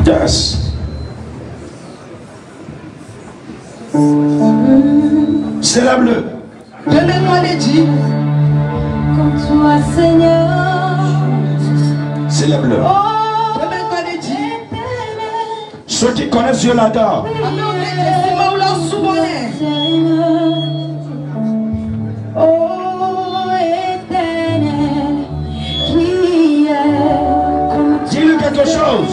Yes. Célèbre-le. Donnez-moi les dix. Comme toi, Seigneur. Célèbre-le. Donnez-moi les dix. Ceux qui connaissent Dieu l'adorent. Oh, éternel, qui est comme toi. Dis-lui quelque chose.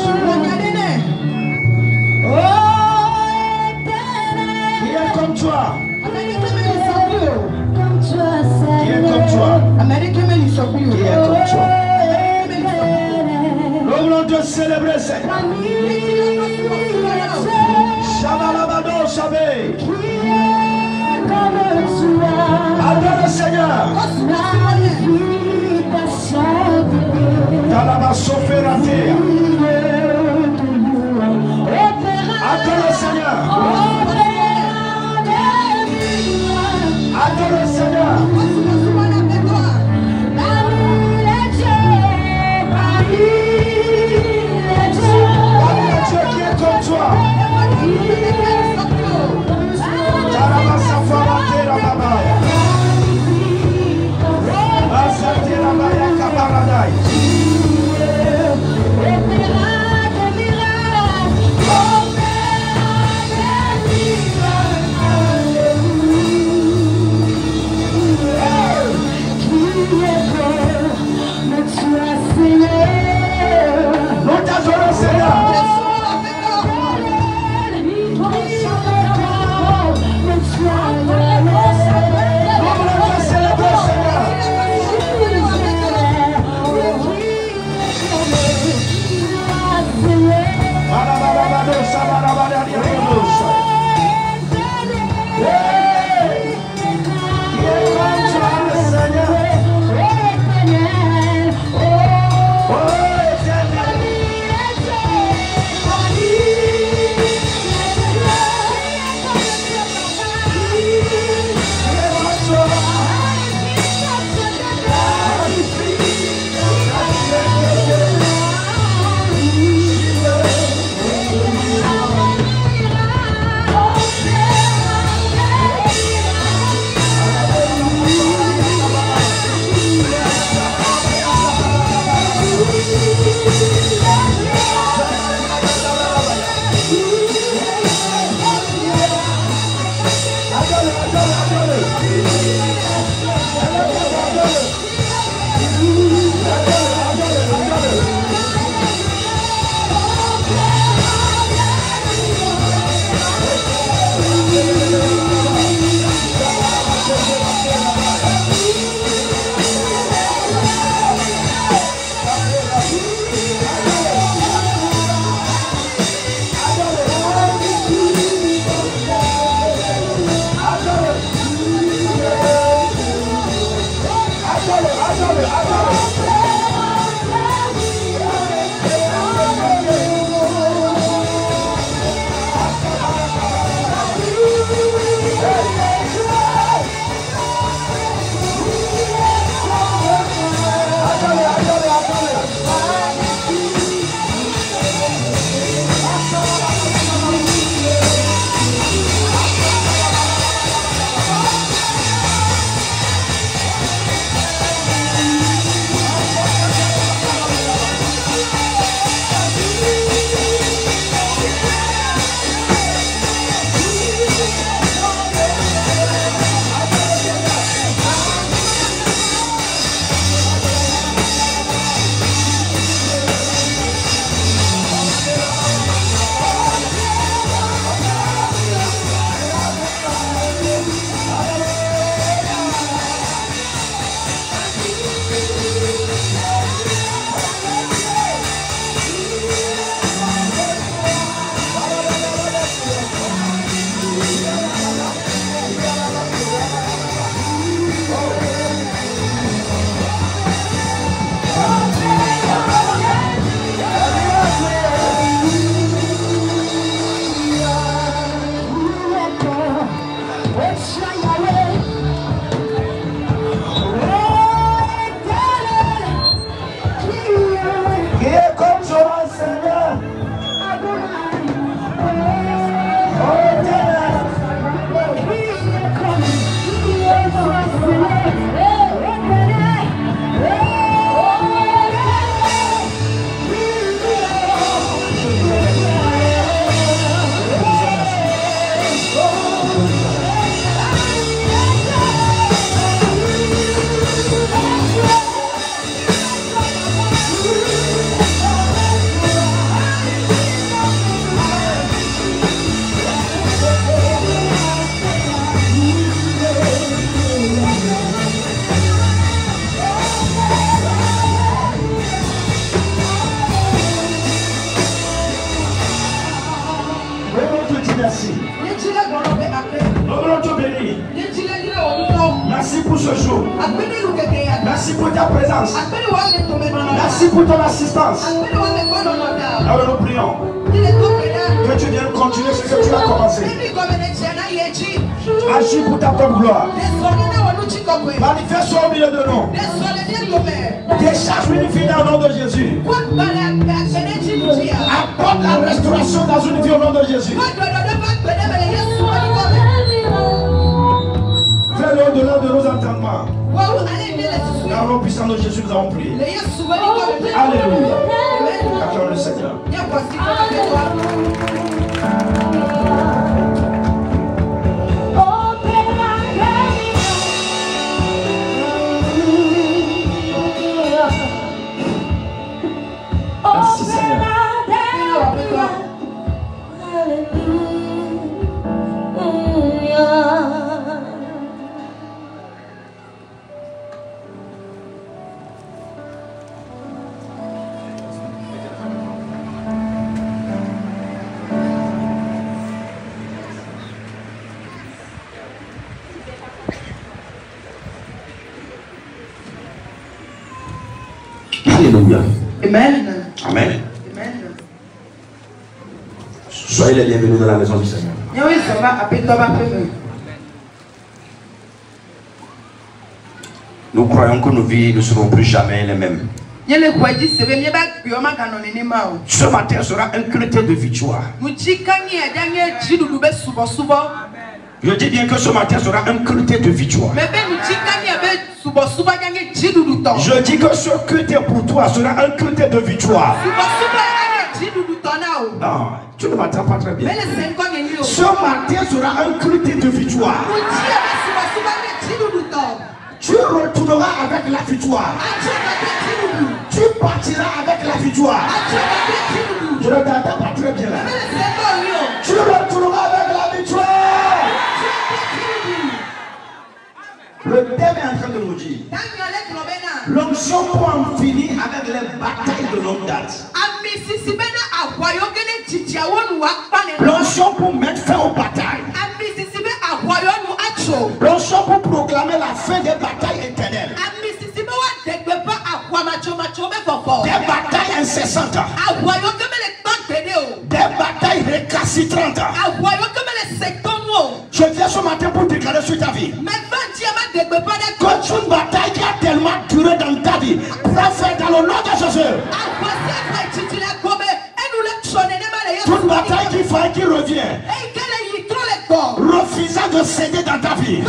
Oh, éternel, Qui est comme toi? comme toi, Qui est Seigneur. comme toi? Qui est comme toi? Nous voulons te célébrer, Seigneur. Shabalabado, Shabé. Adore le Seigneur. Talabasoferatea. Adore le Seigneur. Adore le Seigneur. Dieu qui est comme toi. Tarabasafaratera babaya. Asatera baya kabaradai. Nous t'adorons, Seigneur. merci. Nous voulons te bénir. Merci pour ce jour. Merci pour ta présence. Merci pour ton assistance. Alors nous prions que tu viennes continuer ce que tu as commencé. Agis pour ta propre gloire. Manifeste-toi au milieu de nous. Décharge l'unité dans le nom de Jésus. Apporte la restauration dans une vie au nom de Jésus. Fais-le au-delà de nos entendements. Dans le nom puissant de Jésus, nous avons prié. Alléluia. Acclame le Seigneur. Merci Seigneur. Alléluia. Amen. Amen. Amen. Soyez les bienvenus dans la maison du Seigneur. Nous croyons que nos vies ne seront plus jamais les mêmes. Ce matin sera un culte de victoire. Je dis bien que ce matin sera un culte de victoire. Je dis que ce culte pour toi sera un culte de victoire. Non, tu ne m'entends pas très bien. Ce matin sera un culte de victoire. Tu retourneras avec la victoire. Tu partiras avec la victoire. Je ne t'entends pas très bien là. Tu retourneras avec la victoire. Le thème est en train de nous dire l'onction pour en finir avec les batailles de longue date. L'onction pour mettre fin aux batailles. L'onction pour proclamer la fin des batailles éternelles. Des batailles incessantes. Des batailles récalcitrantes. Je viens ce matin pour déclarer sur ta vie que une bataille qui a tellement duré dans ta vie pourra faire dans le nom de Jésus. Toute bataille qui fait, qui revient, refusant de céder dans ta vie,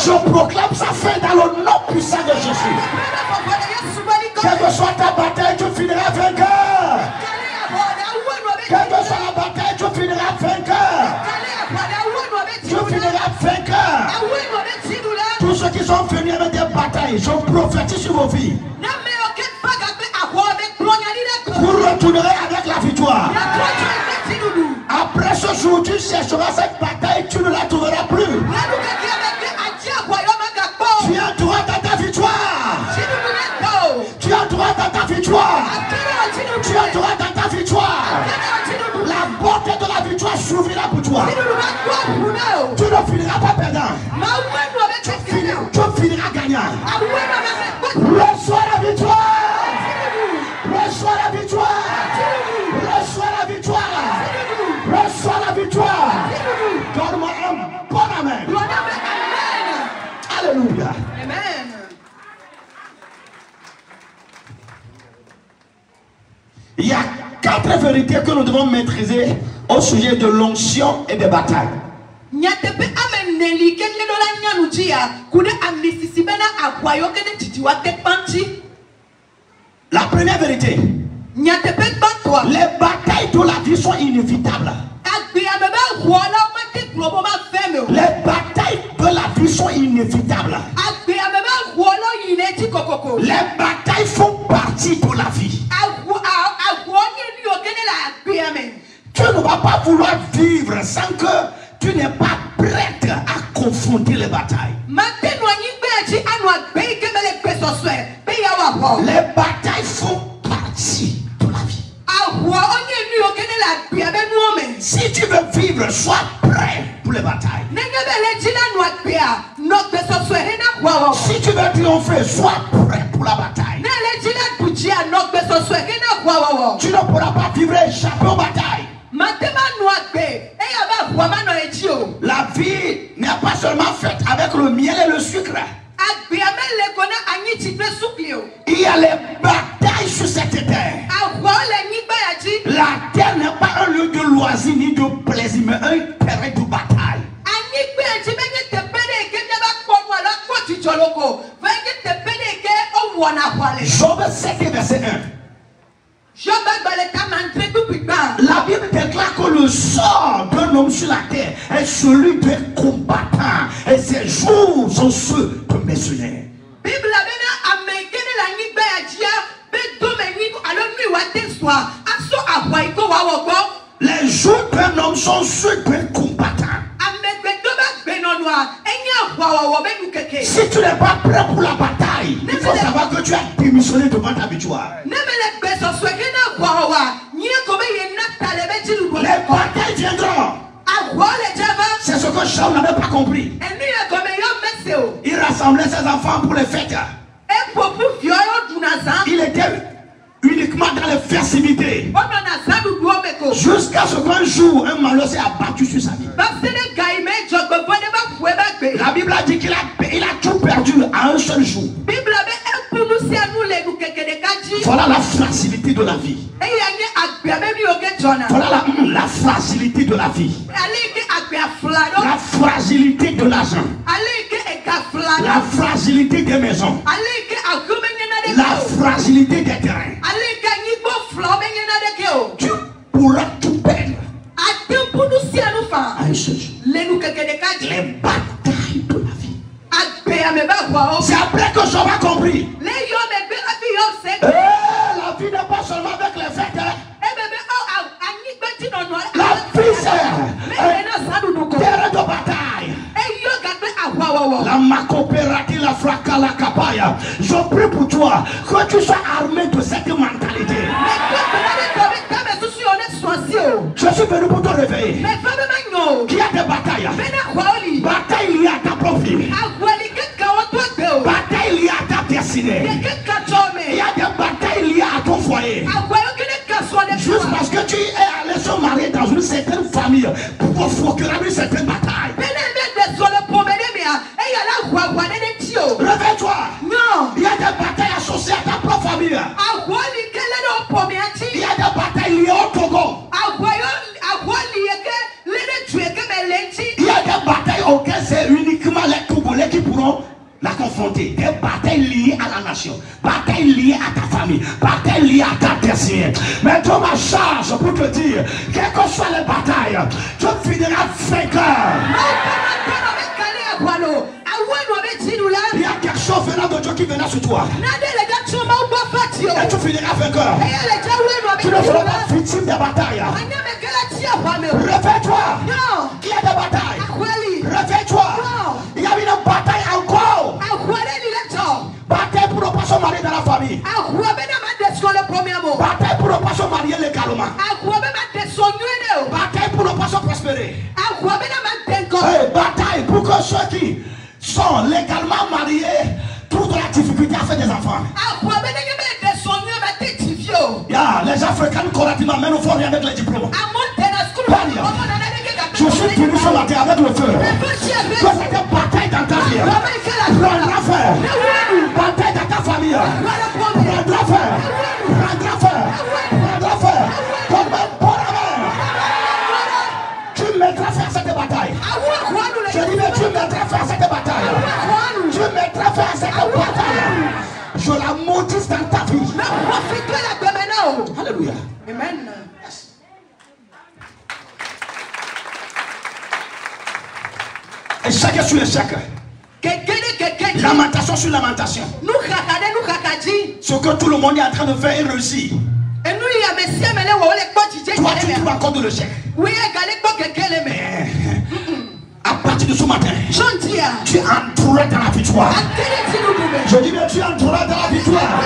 je proclame sa fin dans le nom puissant de Jésus. Quelle que soit ta bataille, tu finiras vainqueur. Quelle que soit la bataille, tu finiras vainqueur. Tu finiras vainqueur. Tous ceux qui sont venus avec des batailles, je prophétise sur vos vies. Vous retournerez avec la victoire. Après ce jour, tu chercheras cette bataille, tu ne la trouveras plus. Tu as droit à ta victoire. Tu as droit à ta victoire. Tu as droit à ta victoire. La porte de la victoire s'ouvrira pour toi. Tu ne finiras pas perdant. Tu finiras gagnant. Reçois la victoire. Reçois la victoire. Reçois la victoire. Reçois la victoire. Donne-moi un bon amen. Alléluia. Amen. Il y a 4 vérités que nous devons maîtriser au sujet de l'onction et des batailles. La première vérité, les batailles de la vie sont inévitables. Les batailles de la vie sont inévitables. Les batailles font partie de la vie. Tu ne vas pas vouloir vivre sans que tu n'es pas prête à confronter les batailles. Les batailles font partie de la vie. Si tu veux vivre, sois prêt pour les batailles. Si tu veux triompher, sois prêt pour la bataille. Tu ne pourras pas vivre et échapper aux batailles. La vie n'est pas seulement faite avec le miel et le sucre. Il y a les batailles sur cette terre. La terre n'est pas un lieu de loisir ni de plaisir, mais un terrain de bataille. Job 7 verset 1. La Bible déclare que le sort d'un homme sur la terre est celui d'un combattant et ses jours sont ceux de mercenaires. Les jours d'un homme sont ceux d'un combattant. Si tu n'es pas prêt pour la bataille, il faut savoir que tu as démissionné devant ta victoire. Les batailles viendront. C'est ce que Saul n'avait pas compris. Il rassemblait ses enfants pour les fêtes. Il était uniquement dans les festivités. Jusqu'à ce qu'un jour, un malheur s'est abattu sur sa vie. La Bible a dit qu'il a tout perdu à un seul jour. Voilà la facilité de la vie. Voilà la facilité de la vie. La fragilité de l'argent. La fragilité des maisons. La fragilité des terrains. Tu pourras tout perdre à un seul jour. Les batailles de la vie. C'est après que Job a compris. La vie n'est pas seulement avec les fêtes. La vie c'est terrain de bataille. La macopérati, la fraca, la capaya. Je prie pour toi que tu sois armé de cette mentalité. Je suis venu pour te réveiller. Qui a des batailles? Bataille liée à ta propre vie. Bataille liée à ta destinée. Il y a des batailles liées à ton foyer. Juste parce que tu es allé se marier dans une certaine famille pour procurer une certaine bataille. Réveille-toi. Il y a des batailles associées à ta propre famille. Il y a des batailles liées au Togo. Il y a des batailles auxquelles c'est uniquement les Togolais qui pourront la confronter. Des batailles liées à la nation, batailles liées à ta famille, batailles liées à ta destinée. Mais toi, ma charge pour te dire, quelles que soient les batailles, tu finiras vainqueur. Il y a quelque chose venant de Dieu qui viendra sur toi. Et tu finiras vainqueur. Tu ne seras pas victime des batailles. Réveille-toi. Il y a des batailles. Réveille-toi. Il y a une bataille encore. Bataille pour ne pas se marier dans la famille. Bataille pour ne pas se marier légalement. Bataille pour ne pas se prospérer. Bataille pour que ceux qui sont légalement mariés trouvent de la difficulté à faire des enfants. Les Africains correctement, mais nous font rien avec les diplômes. Je suis venu ce matin avec le feu. Que c'est une bataille dans ta vie. Prendra faire. Bataille dans ta famille. Prendra faire. Prendra faire. Prendra faire. Comme un bon amour. Tu mettras faire cette bataille. Je dis, mais tu mettras faire cette bataille. Tu mettras faire cette bataille. Je la maudis dans ta vie. Alléluia. Amen. Échec sur échec. Lamentation sur lamentation. Ce que tout le monde est en train de faire est réussi. Toi, tu trouves encore de l'échec. À partir de ce matin, tu es entouré dans la victoire. Je dis bien, tu es entouré dans la victoire.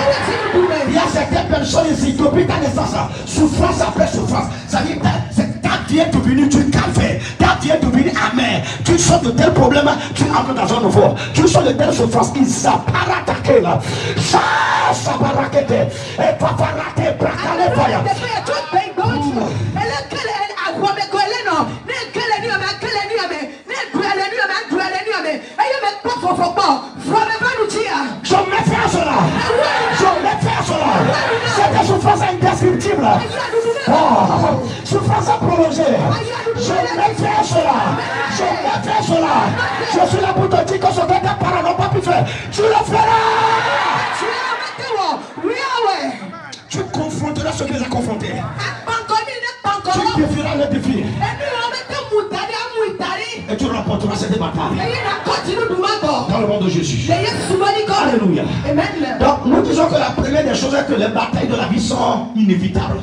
Il y a certaines personnes ici, depuis ta naissance, souffrance après souffrance. Ça veut dire que c'est ta vie est devenue du calvaire, ta vie est devenue amère, tu sors de tel problème, tu entres dans un nouveau, tu sors de telle souffrance, il s'apparaît là, ça s'apparaît, et papa raté, bracalé, voyant. Je me fais cela. C'est des souffrances indescriptibles. Souffrance prolongée. Je me fais cela. Je suis là pour te dire que ce que tes parents n'ont pas pu faire, tu le feras. Tu confronteras ce qu'ils ont confronté. Tu défieras le défi. Et tu remporteras cette bataille. Dans le nom de Jésus. Alléluia. Donc nous disons que la première des choses est que les batailles de la vie sont inévitables.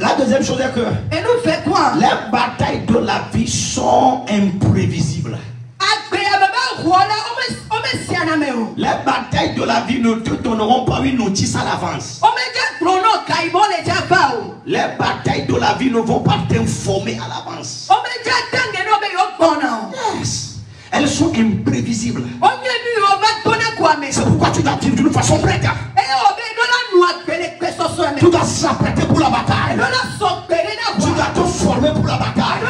La deuxième chose est que les batailles de la vie sont imprévisibles. Les batailles de la vie ne te donneront pas une notice à l'avance. Les batailles de la vie ne vont pas t'informer à l'avance. Yes. Elles sont imprévisibles. C'est pourquoi tu dois vivre d'une façon prête. Tu dois s'apprêter pour la bataille. Tu dois te former pour la bataille.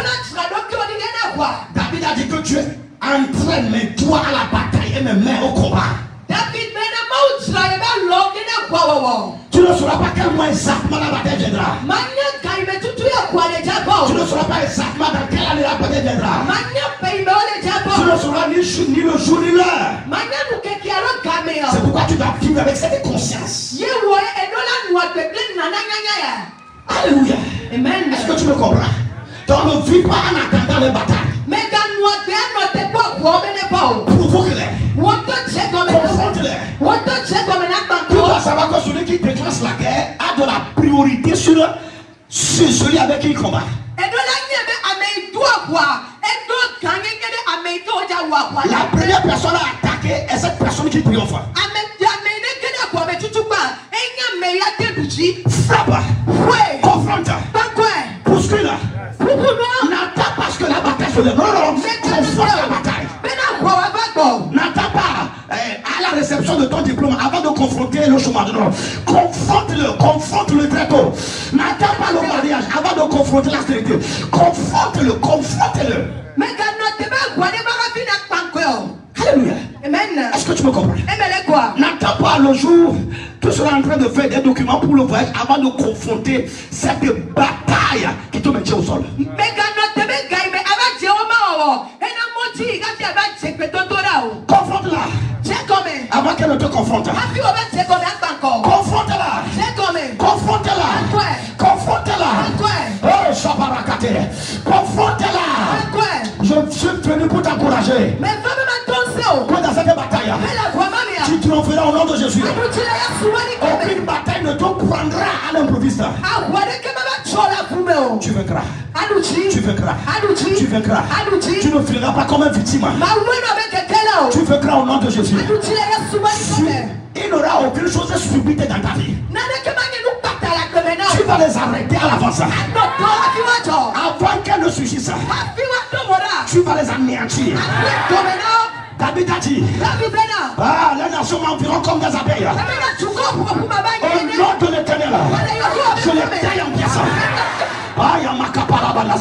David a dit que Dieu entraîne toi à la bataille et me met au combat. Tu ne sauras pas quel mois exactement la bataille viendra. Tu ne sauras pas exactement dans quelle année la bataille viendra. Tu ne sauras ni le jour ni l'heure. C'est pourquoi tu dois vivre avec cette conscience. Alléluia. Est-ce que tu me comprends? Donc ne vis pas en attendant les batailles. Provoque-les. Confronte-les. Tu dois savoir que celui qui déclenche la guerre a de la priorité sur celui avec qui il combat. La première personne à attaquer est cette personne qui triomphe. Frappe. Confronte. Bouscule. N'attends pas que la bataille se lève. Non, confronte la bataille. N'attends pas à la réception de ton diplôme avant de confronter le chômage. Non. Confronte-le très tôt. N'attends pas le mariage avant de confronter la stérilité. Confronte-le. Alléluia. Est-ce que tu me comprends? N'attends pas le jour que tu seras en train de faire des documents pour le voyage avant de confronter cette bataille qui te maintient au sol. Confronte-la avant qu'elle ne te confronte. Confronte-la. Oh, Shabarakate. Confronte-la. Je suis venu pour t'encourager. Toi dans cette bataille, tu triompheras au nom de Jésus. Aucune bataille ne te prendra à l'improviste. Tu vaincras. Tu ne finiras pas comme une victime. Tu vaincras au nom de Jésus. Il n'y aura aucune chose subite dans ta vie. Tu vas les arrêter à l'avance. Avant qu'elles ne surgissent, tu vas les anéantir. David a dit, les nations m'environt comme des abeilles. Au nom de l'Éternel, je les taille en pièces.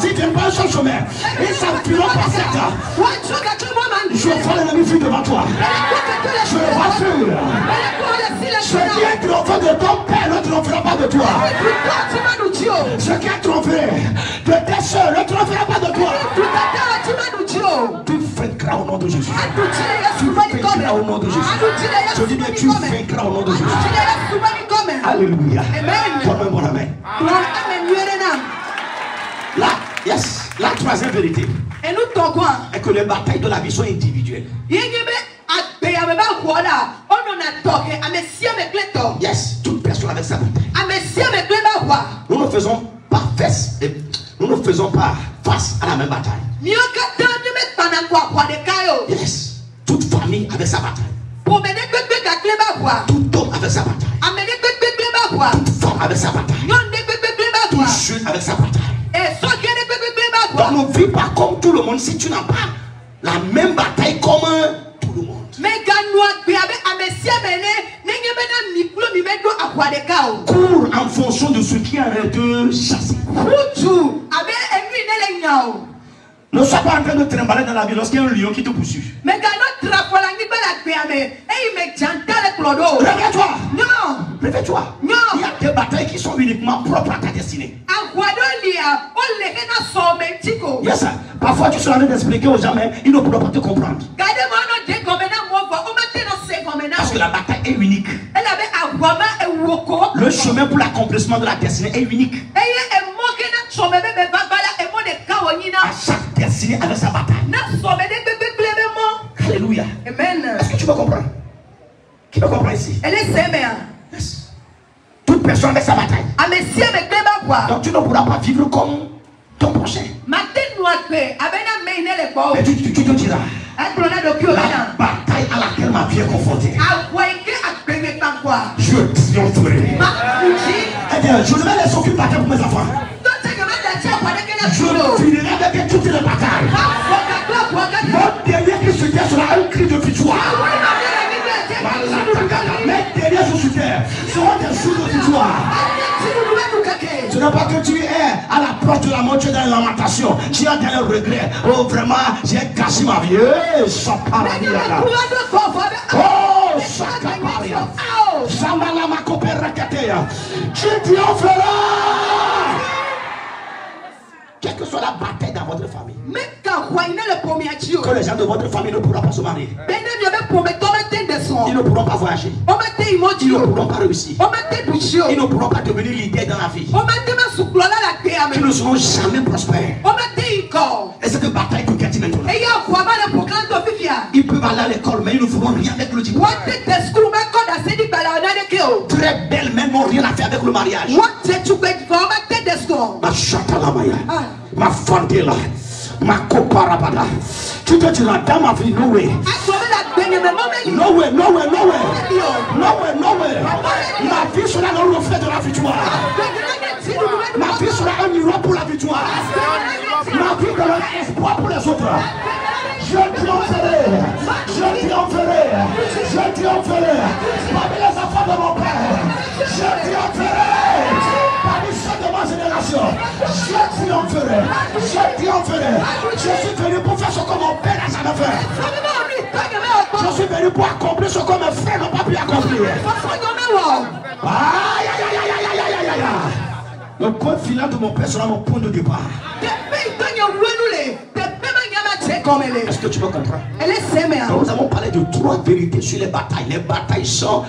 Si tu n'es pas un seul chemin, ils s'enfuiront par cette. Je vois l'ennemi fuir devant toi. Je le vois fuir. Ce qui est triomphé de ton père ne triomphera pas de toi. Ce qui est triomphé de tes soeurs ne triomphera pas de toi. Tu vaincras au nom de Jésus. Tu vaincras au nom de Jésus. Je dis bien, tu vaincras au nom de Jésus. Alléluia. Donne-moi mon amen. Là, yes, la troisième vérité est que les batailles de la vie sont individuelles. Yes, toute personne avec sa bataille. Nous ne faisons pas face à la même bataille. Yes, toute famille avec sa bataille. Tout homme avec sa bataille. Toute femme avec sa bataille. Tout jeune avec sa bataille. Dans nos vies, pas comme tout le monde. Si tu n'as pas la même bataille comme tout le monde. Cours en fonction de ce qui est en train de chasser. Ne sois pas en train de trimballer dans la vie lorsqu'il y a un lion qui te poursuit. Réveille-toi. Non. Réveille-toi. Non. Il y a des batailles qui sont uniquement propres à ta destinée. Yes, sir. Parfois tu seras en train d'expliquer aux gens, mais ils ne pourront pas te comprendre. Parce que la bataille est unique. Le chemin pour l'accomplissement de la destinée est unique. À chaque destinée avec sa bataille. Alléluia. Amen. Est-ce que tu peux comprendre? Qui peut comprendre ici? Yes. Toute personne avec sa bataille. Donc tu ne pourras pas vivre comme ton prochain. Mais tu te diras, la bataille à laquelle ma vie est confrontée, je triompherai. Eh bien, je ne vais laisser aucune bataille pour mes enfants. Je finirai avec toutes les batailles. Mon dernier qui se tient sera un cri de victoire. Mes derniers jours sur terre seront des jours de victoire. Ce n'est pas que tu es à l'approche de la mort, tu es dans la lamentation, tu es dans le regret. Oh, vraiment, j'ai gâché ma vie. Oh, ça part la vie là. Oh, ça part la vie. Zamalama Koperaketeya. Tu triompheras. Quelle que soit la bataille dans votre famille, que les gens de votre famille ne pourront pas se marier, ils ne pourront pas voyager, ils ne pourront pas réussir, ils ne pourront pas devenir leaders dans la vie, ils ne seront jamais prospères. Et cette bataille que tu maintenant, ils peuvent aller à l'école, mais ils ne feront rien avec le diplôme. Très belles, mais n'ont rien à faire avec le mariage. Ma chatalamaya, ma fantela, ma coparabada. Tu te diras dans ma vie, no way. No way, no way, no way. No way, no way. Ma vie sera le reflet de la victoire. Ma vie sera un miroir pour la victoire. Ma vie sera un espoir pour les autres. Je triompherai. Je triompherai. Je triompherai. Parmi les enfants de mon père, je triompherai. Parmi ceux de ma génération, je triompherai. Je triompherai. Je suis venu pour faire ce que mon père n'a jamais fait. Je suis venu pour accomplir ce que mes frères n'ont pas pu accomplir. Aïe, aïe, aïe, aïe, aïe, aïe, aïe, aïe. Le point final de mon père sera mon point de départ. Est-ce que tu peux comprendre? Donc, nous avons parlé de 3 vérités sur les batailles. Les batailles sont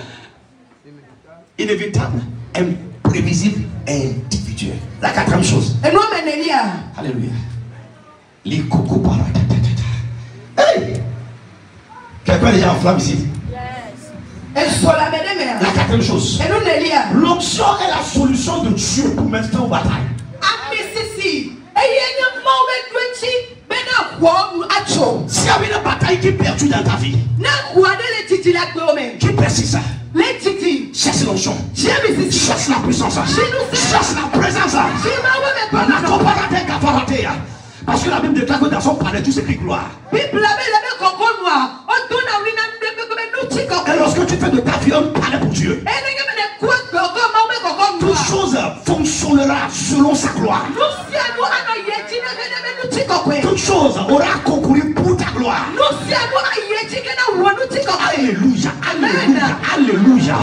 inévitables, imprévisibles et individuelles. La 4e chose. Alléluia. Les coucou par la. Hey! Quelqu'un est déjà en flamme ici? La 4e chose. L'option est la solution de Dieu pour mettre fin aux batailles. S'il y avait une bataille qui est perdue dans ta vie, qui persiste, cherche l'onction, cherche la puissance, cherche la présence. Parce que la Bible déclare que dans son palais tout s'écrit gloire. Et lorsque tu fais de ta vie un palais pour Dieu, toute chose fonctionnera selon sa gloire. Toute chose aura concouru pour ta gloire. Alléluia, alléluia, alléluia.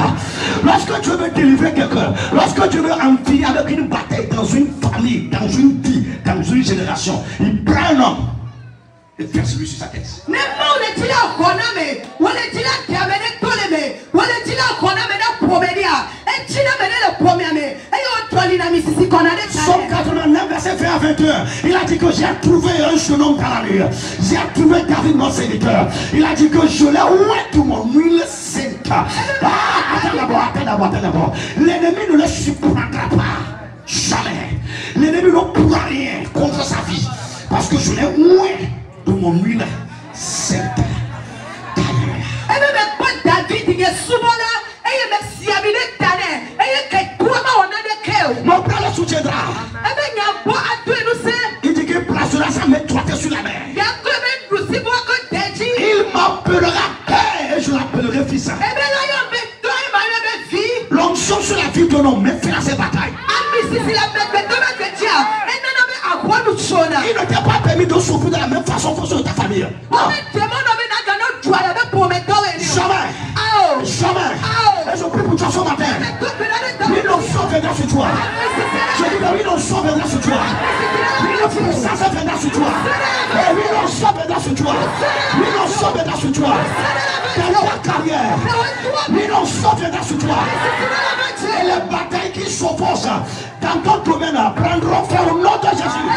Lorsque tu veux délivrer quelqu'un, lorsque tu veux en finir avec une bataille dans une famille, dans une vie, dans une génération, il prend un homme et verse lui sur sa tête. Somme 89, verset 20 à 21. Il a dit que j'ai trouvé un jeune homme dans la rue. J'ai trouvé David mon sénateur. Il a dit que je l'ai oué tout mon huile sainte. Attends d'abord. L'ennemi ne le surprendra pas. Jamais. L'ennemi ne pourra rien contre sa vie. Parce que je l'ai oué de mon huile sainte. non, non, mais fais ces batailles. Il ne t'a pas permis de souffrir de la même façon que sur ta famille. Jamais. Jamais. Et je prie pour toi ce matin. L'innocent viendra sur toi. Je dis que l'innocent viendra sur toi. L'innocent viendra sur toi. L'innocent viendra sur toi. L'innocent viendra sur toi. Dans ta carrière. L'innocent viendra sur toi. Et les batailles qui s'opposent dans ton domaine prendront fin au nom de Jésus.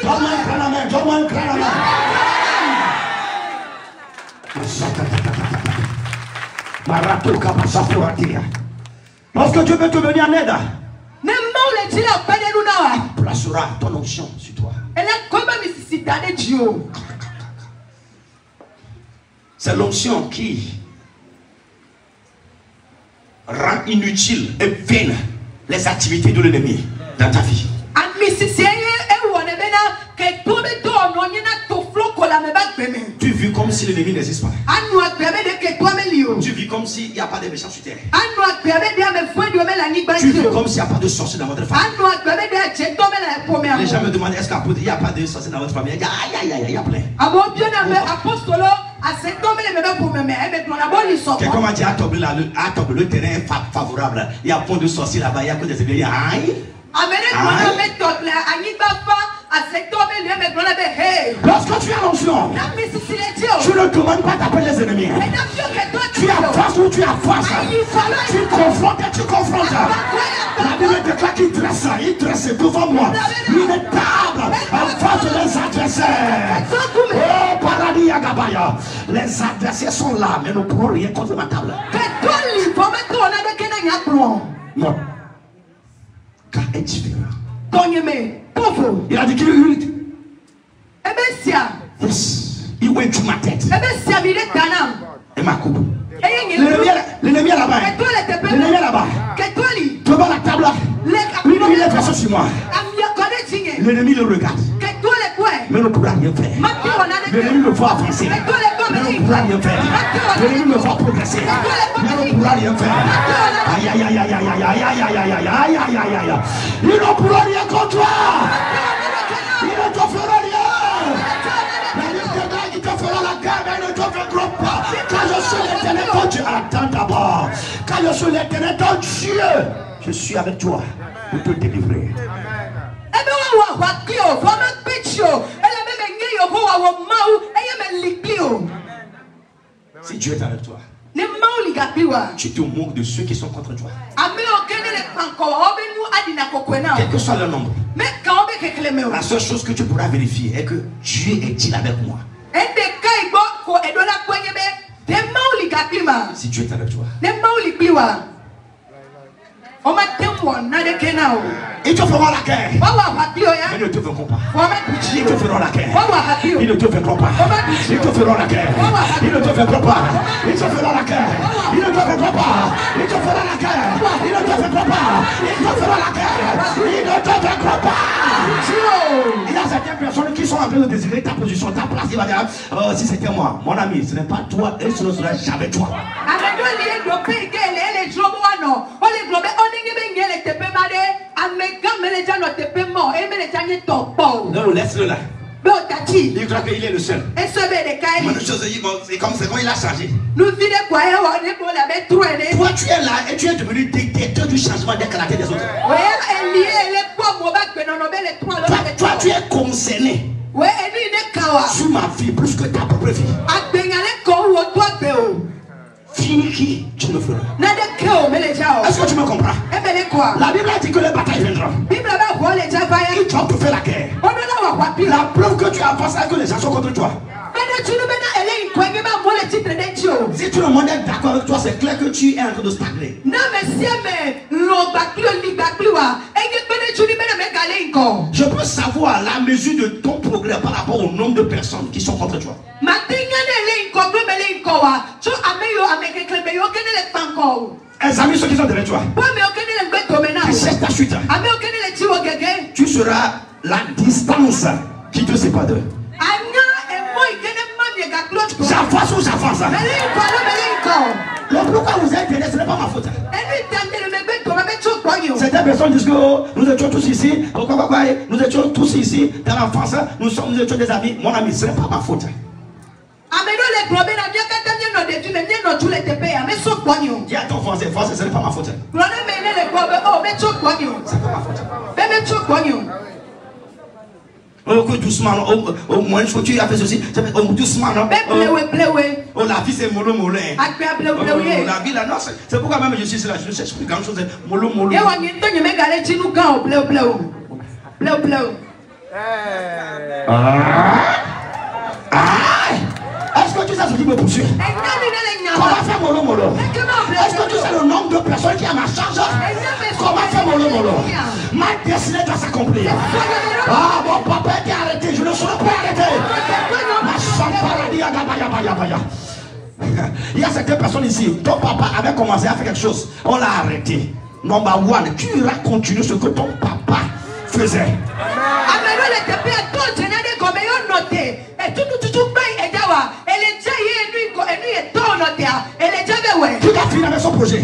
Donne-moi un grand amen. Donne-moi un grand amen. Lorsque Dieu veut te venir en aide, placera ton onction sur toi. C'est l'onction qui rend inutile et vaine les activités de l'ennemi dans ta vie. Tu vis comme si l'ennemi n'existe pas. Tu vis comme s'il n'y a pas de méchants sur terre. Tu vis comme s'il n'y a pas de sorciers dans votre famille. Les gens me demandent est-ce qu'il n'y a pas de sorciers dans votre famille? Il y a plein. Quelqu'un m'a dit à Toble, le terrain est favorable. Il y a point de sorciers là-bas. Il y a que des éveillés. Lorsque tu as l'onction, tu ne demandes pas d'appeler les ennemis. Tu as face ou tu as face. Tu confrontes et tu confrontes. La Bible déclare qu'il dresse devant moi une table en face des adversaires. Oh, paradis Yagabaya. Les adversaires sont là, mais ne pourront rien contre ma table. Non. Car est différent. Il a dit qu'il il ouait toute ma tête et ma coupe. L'ennemi est là-bas. L'ennemi est là-bas. Devant la table, l'ennemi est passé sur moi. L'ennemi le regarde, mais ne pourra rien faire. L'ennemi me voit avancer, mais ne pourra rien faire. L'ennemi me voit progresser, mais ne pourra rien faire. Aïe aïe aïe aïe aïe aïe aïe aïe aïe aïe aïe aïe aïe aïe. Il ne pourra rien contre toi. Il ne te fera rien. Il te fera la guerre, mais il ne te vaincra pas. Quand je suis l'éternel ton Dieu, attends d'abord. Quand je suis l'éternel ton Dieu, je suis avec toi pour te délivrer. Si Dieu est avec toi, tu te moques de ceux qui sont contre toi. Quel que soit le nombre, la seule chose que tu pourras vérifier est que Dieu est-il avec moi. Si Dieu est avec toi, ils te feront la guerre, mais ne te vaincront pas. Ils te feront la guerre, ils ne te vaincront pas. Ils te feront la guerre, ils ne te vaincront pas. Ils te feront la guerre, ils ne te vaincront pas. Ils te feront la guerre, ils ne te vaincront pas. Ils te feront la guerre, ils ne te vaincront pas. Il y a certaines personnes qui sont en train de désirer ta position, ta place. Il va dire si c'était moi, mon ami, ce n'est pas toi et ce ne sera jamais toi. Non, laisse-le là. Il croit qu'il est le seul. C'est comme il a changé. Toi tu es là et tu es devenu détecteur du changement des caractères des autres. Toi tu es concerné sur ma vie plus que ta propre vie. Fini qui tu me feras. Est-ce que tu me comprends? La Bible a dit que les batailles viendront. Ils doivent te faire la guerre. La preuve que tu avances et que les gens sont contre toi. Si tout le monde est d'accord avec toi, c'est clair que tu es en train de stagner. Je peux savoir la mesure de ton progrès par rapport au nombre de personnes qui sont contre toi. Examine ceux qui sont derrière toi. Tu cherches ta chute. Tu seras la distance qui te sépare d'eux. J'avance ou j'avance. Le pourquoi vous êtes aidé, ce n'est pas ma faute. Certaines personnes disent que oh, nous étions tous ici, nous étions tous ici dans l'enfance, nous étions des amis. Mon ami, ce n'est pas ma faute. Dis à ton français, ce n'est pas ma faute. C'est pas ma faute. Oh, doucement, au moins, tu as fait ceci, doucement, non? Oh, la vie c'est mollo mollo. La vie là, non, c'est pourquoi même je suis là, je ne cherche plus grand chose, mollo mollo. Est-ce que tu sais ce qui me poursuit? Comment faire mollo mollo? Est-ce que tu sais le nombre de personnes qui a ma charge? Comment faire mollo mollo? Ma destinée doit s'accomplir. Ah, mon papa était arrêté, je ne serai pas arrêté. Il y a certaines personnes ici, ton papa avait commencé à faire quelque chose, on l'a arrêté. Number one, tu iras continuer ce que ton papa faisait. Tu dois finir avec son projet.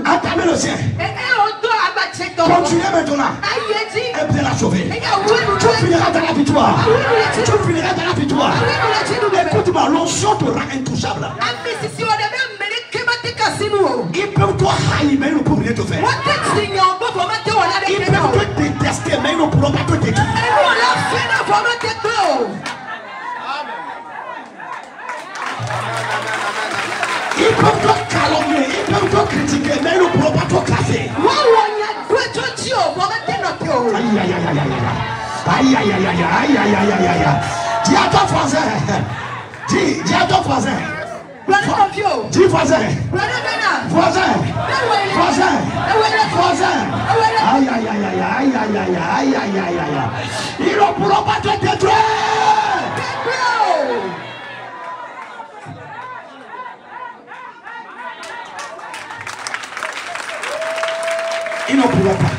Entamer le sien. Continuez maintenant. Et bien la sauver. Tu finiras dans la victoire. Tu finiras dans la victoire. Écoute-moi, l'onction te rend intouchable. Ils peuvent te haïr, mais ils ne peuvent rien te faire. Ils peuvent te détester, mais ils ne pourront pas te détruire. Ils peuvent te calomnier, ils peuvent te critiquer, mais ils ne pourront pas te classer. Aïe aïe aïe aïe aïe aïe aïe aïe aïe aïe aïe aïe. Dis à ton voisin. Dis à ton voisin. Dis voisin. Voisin. Voisin. Voisin. Aïe aïe aïe aïe aïe aïe aïe aïe aïe aïe aïe. Ils ne pourront pas te détruire. Ils ne pourront pas.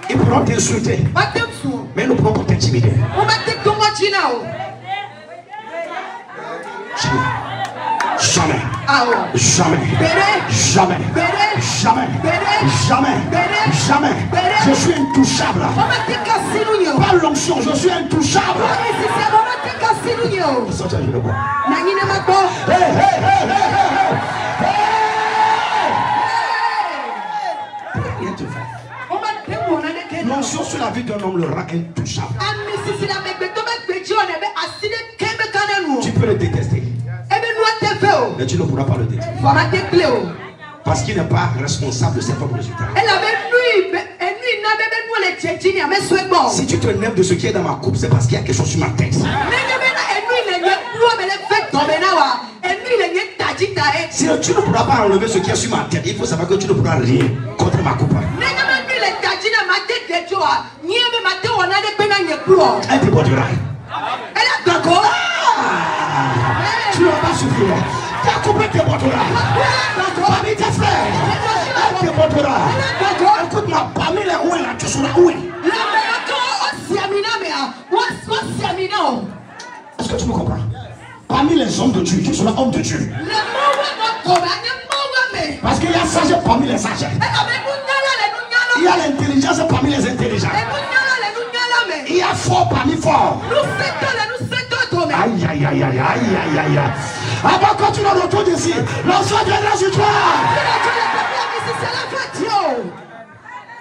Ils pourront t'insulter, mais ils ne pourront pas t'intimider. Jamais. Jamais. Jamais. Jamais. Jamais. Jamais. Je suis intouchable. Pas l'onction, je suis intouchable. Sortez, je le vois. L'onction sur la vie d'un homme le rend intouchable. Tu peux le détester, mais tu ne pourras pas le détruire. Parce qu'il n'est pas responsable de ses propres résultats. Si tu te lèves de ce qui est dans ma coupe, c'est parce qu'il y a quelque chose sur ma tête. Si tu ne pourras pas enlever ce qui est sur ma tête, il faut savoir que tu ne pourras rien contre ma coupe. Elle débordera. Tu ne vas pas souffrir. Ta coupe débordera. Parmi tes frères, elle débordera. Écoute-moi, parmi les ouins là, tu seras ouin. Est-ce que tu me comprends? Parmi les hommes de Dieu, tu seras homme de Dieu. Parce qu'il y a sage parmi les sages. Il y a l'intelligence parmi les intelligents. Il y a fort parmi forts. Aïe aïe aïe aïe aïe aïe aïe. Avant que tu ne retournes ici, l'enfant viendra sur toi.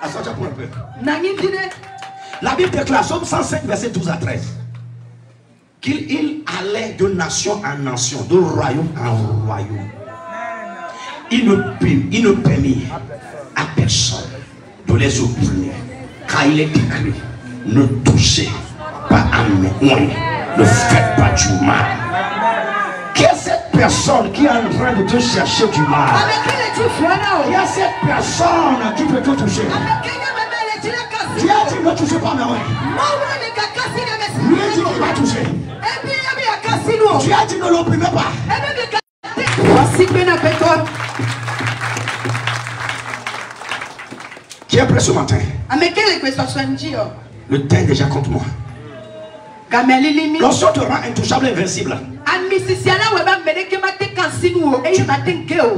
Assois-toi pour un peu. La Bible déclare, Somme 105, verset 12 à 13, qu'il allait de nation en nation, de royaume en royaume. Il ne permit à personne de les opprimer, car il est écrit: ne touchez pas à mes oins, ne faites pas du mal. Qui est cette personne qui est en train de te chercher du mal? Qui est cette personne qui peut te toucher? Qui a dit ne touchez pas mes oins? Lui a dit qu'il va toucher. Tu as dit ne l'opprimez pas. Qui est prêt ce matin? Le temps est déjà contre moi. Lorsqu'on te rend intouchable et invincible,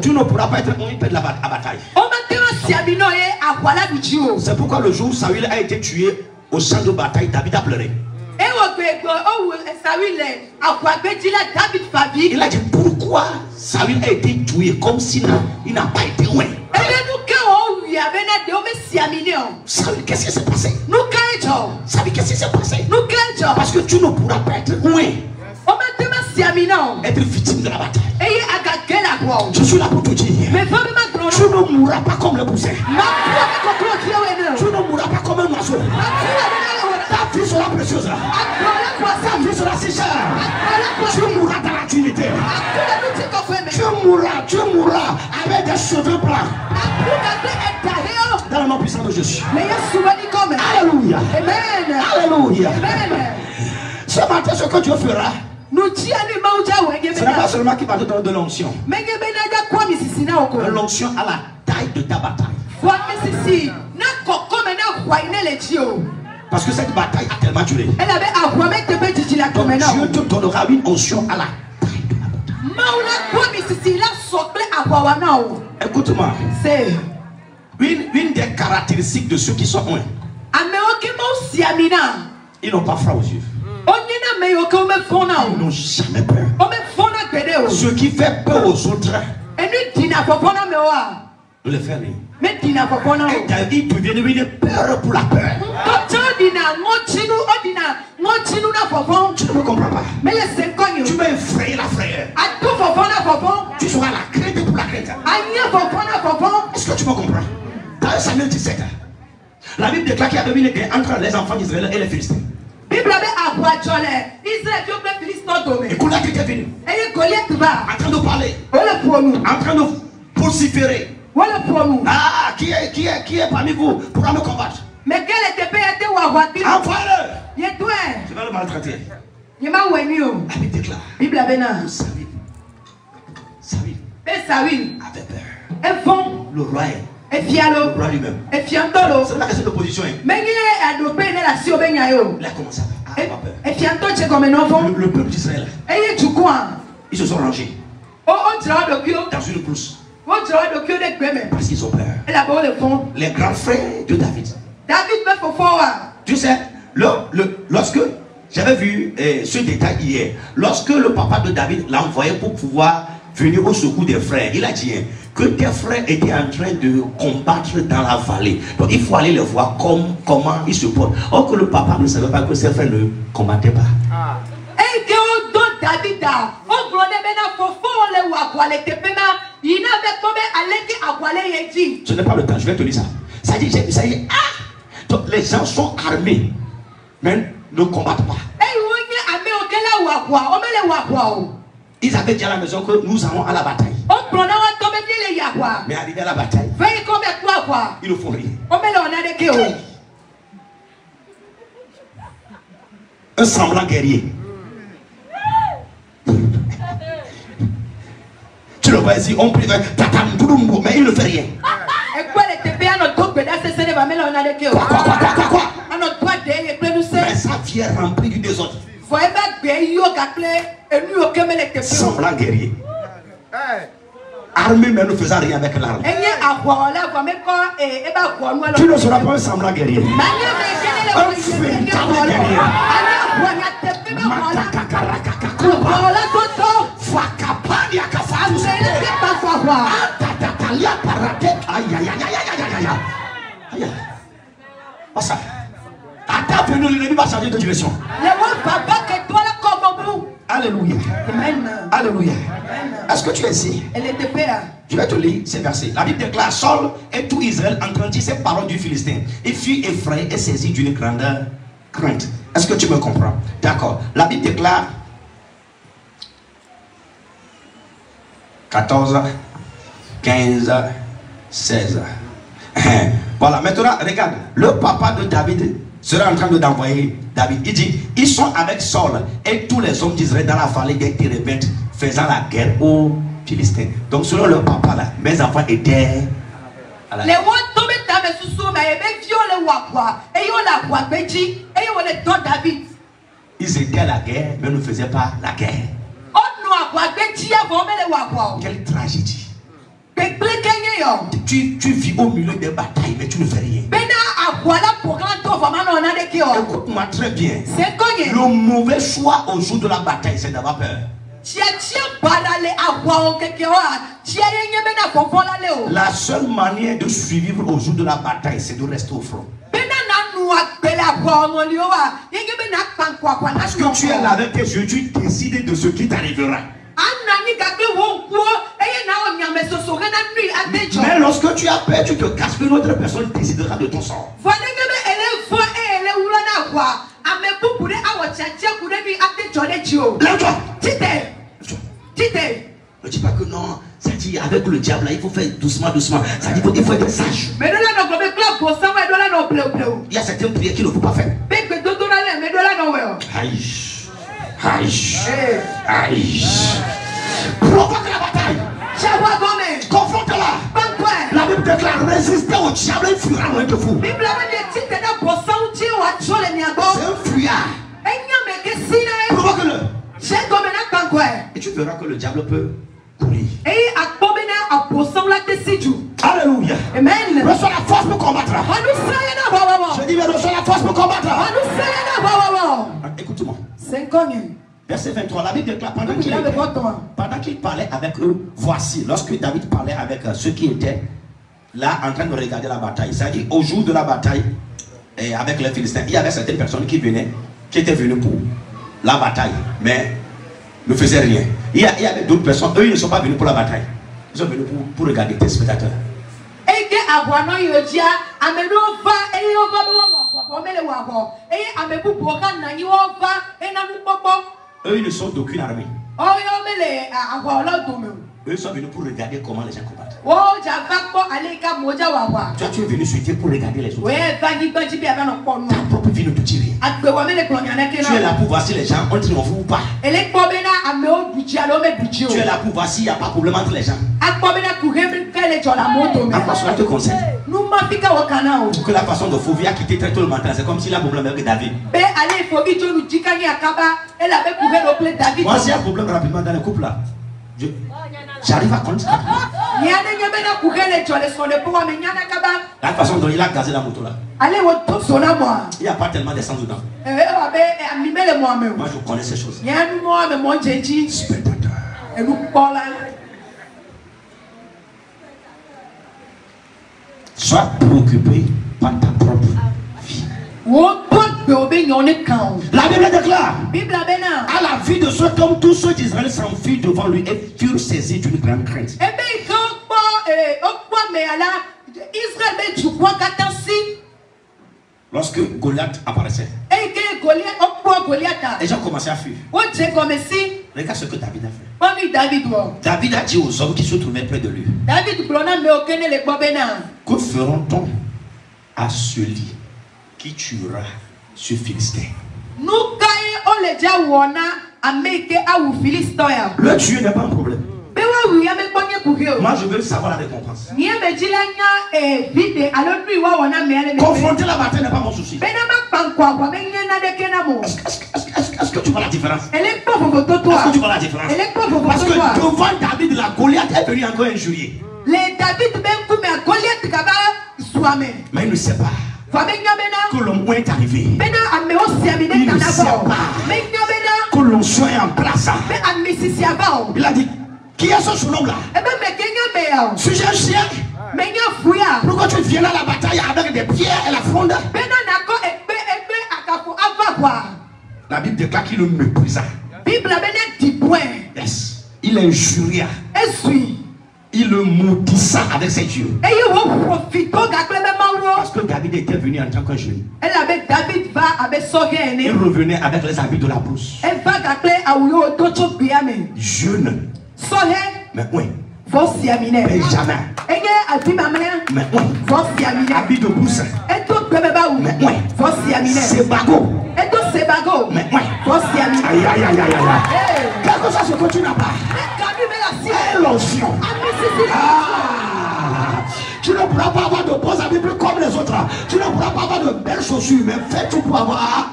Tu ne pourras pas être un peu de la bataille. C'est pourquoi le jour où Saül a été tué au champ de bataille, David a pleuré. Il a dit pourquoi Saül a été tué comme s'il n'a pas été loin. Saül, qu'est-ce qui s'est passé? Saül, qu'est-ce qui s'est passé? Parce que tu ne pourras pas être loin. Être victime de la bataille. Je suis là pour te dire. Tu ne mourras pas comme le poussin. Tu ne mourras pas comme un oiseau. Ta vie sera précieuse. Ta vie sera si chère. Tu mourras dans la dignité. Tu mourras avec des cheveux blancs. Dans le nom puissant de Jésus. Alléluia. Alléluia. Ce matin, ce que Dieu fera, ce n'est pas seulement qu'il va te donner de l'onction. L'onction à la taille de ta bataille. Parce que cette bataille a tellement duré. Donc Dieu te donnera une onction à la taille de la bataille. Écoute-moi. Une des caractéristiques de ceux qui sont loin, ils n'ont pas froid aux yeux. Ils n'ont jamais peur. Ce qui fait peur aux autres ne les fait rien. Et David devient une peur pour la peur. Tu ne me comprends pas. Tu m'as effrayé la frayeur. Tu seras la crainte pour la crainte. Est-ce que tu me comprends? Dans 1 Samuel 17, la Bible déclare qu'il y avait une guerre entre les enfants d'Israël et les Philistins. Et Goliath était venu en train de parler, en train de vociférer. Ah, qui est parmi vous pourra me combattre? Envoie-le. Tu vas le maltraiter. La Bible déclare Saül avait peur. Le roi le roi lui-même. C'est pas question d'opposition. Il a commencé à avoir peur. Le peuple d'Israël, ils se sont rangés dans une brousse parce qu'ils ont peur. Les grands frères de David. Tu sais, lorsque j'avais vu ce détail hier, lorsque le papa de David l'a envoyé pour pouvoir venir au secours des frères, il a dit que tes frères étaient en train de combattre dans la vallée. Donc il faut aller les voir comment ils se portent. Or que le papa ne savait pas que ses frères ne combattaient pas. Ce n'est pas le temps, je vais te dire ça. Ça dit, donc les gens sont armés, mais ne combattent pas. Ils avaient dit à la maison que nous allons à la bataille. Mais arrivé à la bataille, ils ne font rien. Un semblant guerrier. Tu le vois ici, on prie, mais il ne fait rien. Quoi? Mais ça vient rempli du désordre. Semblant guerrier. Armé mais ne faisant rien avec l'arme. Tu ne seras pas un semblant guerrier. Un véritable guerrier. Ça. À ta venue, l'ennemi va changer de direction. Alléluia. Alléluia. Est-ce que tu es ici? Je vais te lire ces versets. La Bible déclare: Saul et tout Israël entendit ces paroles du Philistin. Il fut effrayé et saisi d'une grande crainte. Est-ce que tu me comprends? D'accord. La Bible déclare 14, 15, 16. Voilà, maintenant, regarde. Le papa de David sera en train d'envoyer David. Il dit: ils sont avec Saul et tous les hommes d'Israël dans la vallée des Térébintes, faisant la guerre aux Philistins. Donc selon le papa là, mes enfants étaient à la guerre. Ils étaient à la guerre, mais ne faisaient pas la guerre. Quelle tragédie. Tu vis au milieu des batailles, mais tu ne fais rien. Écoute-moi très bien. Le mauvais choix au jour de la bataille, c'est d'avoir peur. La seule manière de survivre au jour de la bataille, c'est de rester au front. Parce que tu es là avec tes yeux, tu décides de ce qui t'arrivera. Mais lorsque tu as peur, tu te casses, une autre personne décidera de ton sort. Lève-toi. Ne dis pas que non, ça dit avec le diable là, il faut faire doucement, doucement. Ça dit qu'il faut être sage. Il y a certaines prières qu'il ne faut pas faire. Aïe. Aïe. Aïe. Provoque la bataille. Confronte-la. La Bible déclare résister au diable, il fuira loin de vous. C'est un fuyard. Provoque-le. Et tu verras que le diable peut courir. Alléluia. Amen. Reçois la force pour combattre. Je dis, mais reçois la force pour combattre. Écoute-moi. Verset 23, la Bible déclare pendant qu'il parlait avec eux, voici, lorsque David parlait avec ceux qui étaient là en train de regarder la bataille, c'est-à-dire au jour de la bataille et avec les Philistins, il y avait certaines personnes qui étaient venues pour la bataille, mais ne faisaient rien. Il y avait d'autres personnes, eux ils ne sont pas venus pour la bataille, ils sont venus pour regarder tes spectateurs. Eux, ils ne sont d'aucune armée. Eux sont venus pour regarder comment les gens combattent. Toi, tu es venu suiter pour regarder les autres. Ta propre vie ne te dit rien. Tu es là pour voir si les gens ont triomphé ou pas. Tu es là pour voir s'il n'y a pas de problème entre les gens. Alors, cela te conseille. Que la façon de Fovia quitter très tôt le matin, c'est comme s'il a un problème avec David. Moi, s'il y a un problème rapidement dans le couple là, j'arrive à compter. La façon dont il a gazé la moto là, il n'y a pas tellement d'essence dedans. Moi je connais ces choses. Spectateur. Sois préoccupé par ta propre vie. La Bible déclare à la vie de cet homme, tous ceux d'Israël s'enfuirent devant lui et furent saisis d'une grande crainte. Lorsque Goliath apparaissait, les gens commençaient à fuir. Regarde ce que David a fait. David a dit aux hommes qui se trouvaient près de lui, que feront-on à celui qui tuera ce Philistin? Le tuer n'est pas un problème. Moi je veux savoir la récompense. Confronter la bataille n'est pas mon souci. Est-ce que tu vois la différence? Est-ce que tu vois la différence? Parce que devant David, la Goliath est venue encore injurier. Mais il ne sait pas que le moment est arrivé. Il ne sait pas que l'onction est en place. Il a dit, qui est ce surnom là? Suis-je un chien? Pourquoi tu viens à la bataille avec des pierres et la fronde? La Bible déclare qu'il le méprisa. Yes. Il injuria. Il le maudissa avec ses yeux. Parce que David était venu en tant qu'un jeune. Il revenait avec les habits de la brousse. Jeune. Mais oui. Benjamin. Mais oui. Habit de brousse. Mais oui. Sebago. Mais oui. Aïe aïe aïe aïe aïe. Quelque chose que tu n'as pas. L'onction. Tu ne pourras pas avoir de bons habits comme les autres. Tu ne pourras pas avoir de belles chaussures. Mais fais tout pour avoir.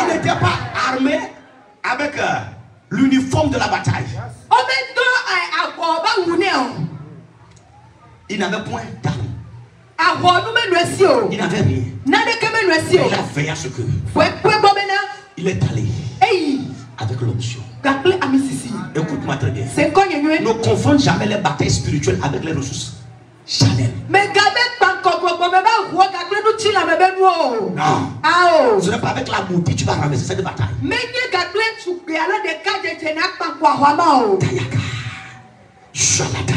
n'était pas armé avec l'uniforme de la bataille. Il n'avait point d'armes. Il n'avait rien. Il a fait à ce que il est allé avec l'onction. Écoute-moi très bien. Ne confonde jamais les batailles spirituelles avec les ressources charnelles. Non. Ce n'est pas avec la maudite que tu vas ramasser cette bataille. Tayaka. Shalada.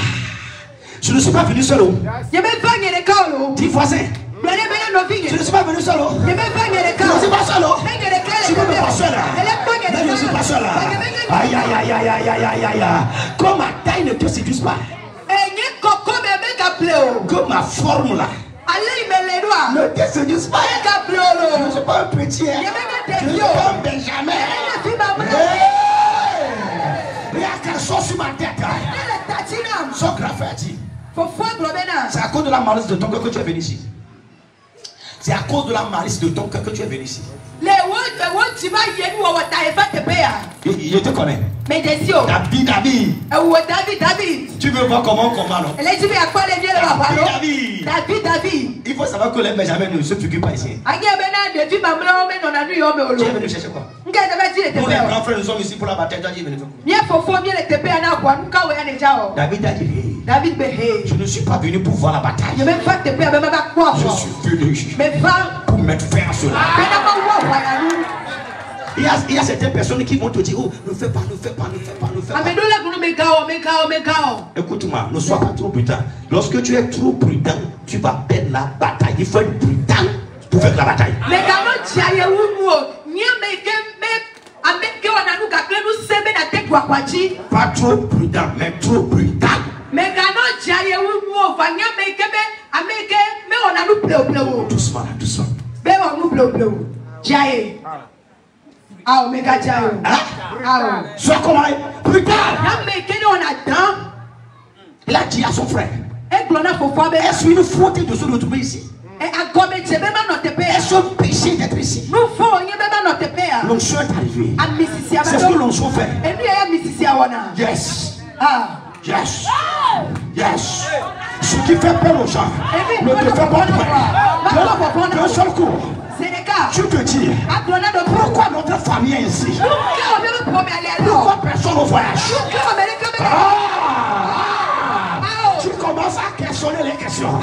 Je ne suis pas venu seul. Dis voisin. Je ne suis pas venu seul. Je ne suis pas seul. Tu ne me pas seul. Je ne suis pas seul. Aïe aïe aïe aïe aïe aïe aïe aïe. Comme ma taille ne te séduise pas. Que ma forme là ne te séduise pas. Je ne suis pas un petit. Je ne suis pas un Benjamin. Il y a quelque chose sur ma tête. Son graffiti. C'est à cause de la malice de ton cœur que tu es venu ici. C'est à cause de la malice de ton cœur que tu es venu ici. Je te connais. David. Tu veux voir comment on combat, non? David. Il faut savoir que les Benjamins ne se figurent pas ici. Tu es venu chercher quoi? Nous, les grands frères, nous sommes ici pour la bataille. David a dit, je ne suis pas venu pour voir la bataille. Je suis venu pour mettre fin à cela. Il y a certaines personnes qui vont te dire, oh, ne fais pas. Écoute-moi, ne sois pas trop prudent. Lorsque tu es trop prudent, tu vas perdre la bataille. Il faut être prudent pour faire la bataille. Pas trop prudent, mais trop prudent. Doucement. Sois comment? Prudent. Il a dit à son frère, est-ce une faute de se retrouver ici? Est-ce un péché d'être ici? L'onction est arrivée. C'est ce que l'onction fait. Yes. Ce qui fait peur aux gens ne te fait pas peur. D'un seul coup, tu te dis, pourquoi notre famille est ici? Pourquoi personne ne voyage? Tu commences à questionner les questions.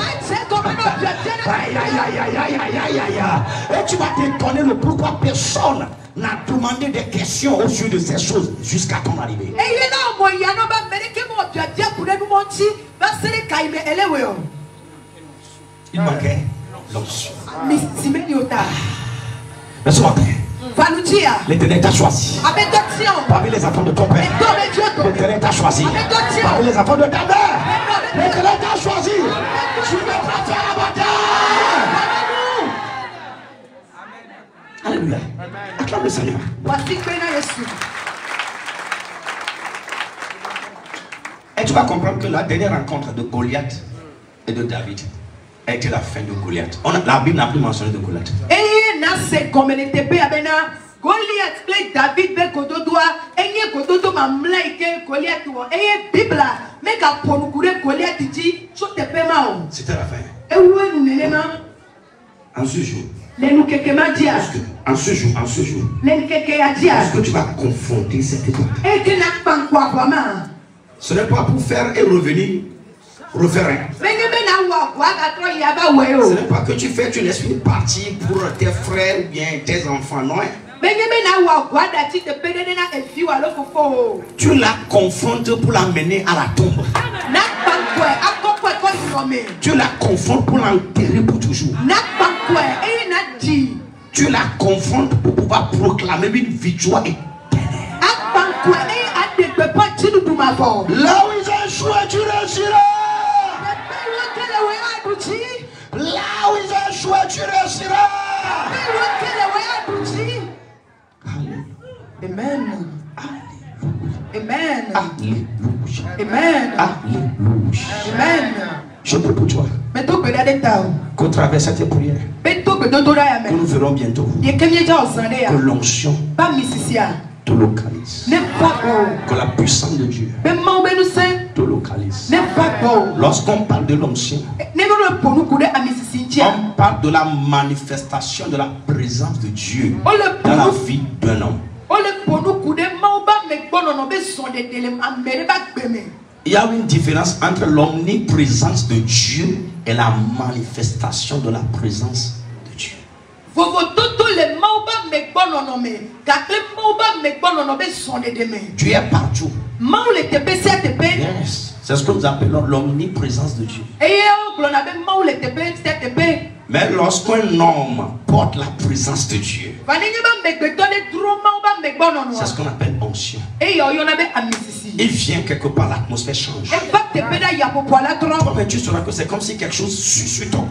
Et tu vas t'étonner le pourquoi personne n'a demandé des questions au sujet de ces choses jusqu'à ton arrivée. Il manquait l'onction. Mais ce matin, l'Éternel t'a choisi parmi les enfants de ton père. L'Éternel t'a choisi parmi les enfants de ta mère. L'Éternel t'a choisi. Tu ne vas faire la bataille. Alléluia. Acclame le Seigneur. Et tu vas comprendre que la dernière rencontre de Goliath et de David a été la fin de Goliath. La Bible n'a plus mentionné de Goliath. C'était la fin. En ce jour, est-ce que tu vas confronter cette étape? Ce n'est pas pour faire et revenir, refaire rien. Ce n'est pas que tu fais, tu laisses une partie pour tes frères ou bien tes enfants, non? Tu la confrontes pour l'amener à la tombe. Tu la confrontes pour l'enterrer pour toujours. Tu la confrontes pour pouvoir proclamer une victoire éternelle. Là où ils ont échoué, tu réussiras. Là où ils ont échoué, tu réussiras. Amen. Amen. Amen. Alléluia. Amen. Je prie pour toi. qu'au travers cette prière, que nous verrons bientôt, que l'onction te localise, que la puissance de Dieu te localise. Lorsqu'on parle de l'onction, on parle de la manifestation de la présence de Dieu dans la vie d'un homme. Il y a une différence entre l'omniprésence de Dieu et la manifestation de la présence de Dieu. Dieu est partout. Yes. C'est ce que nous appelons l'omniprésence de Dieu. Mais lorsqu'un homme porte la présence de Dieu, c'est ce qu'on appelle onction. Il vient quelque part, l'atmosphère change. Mais tu sauras que c'est comme si quelque chose sur toi.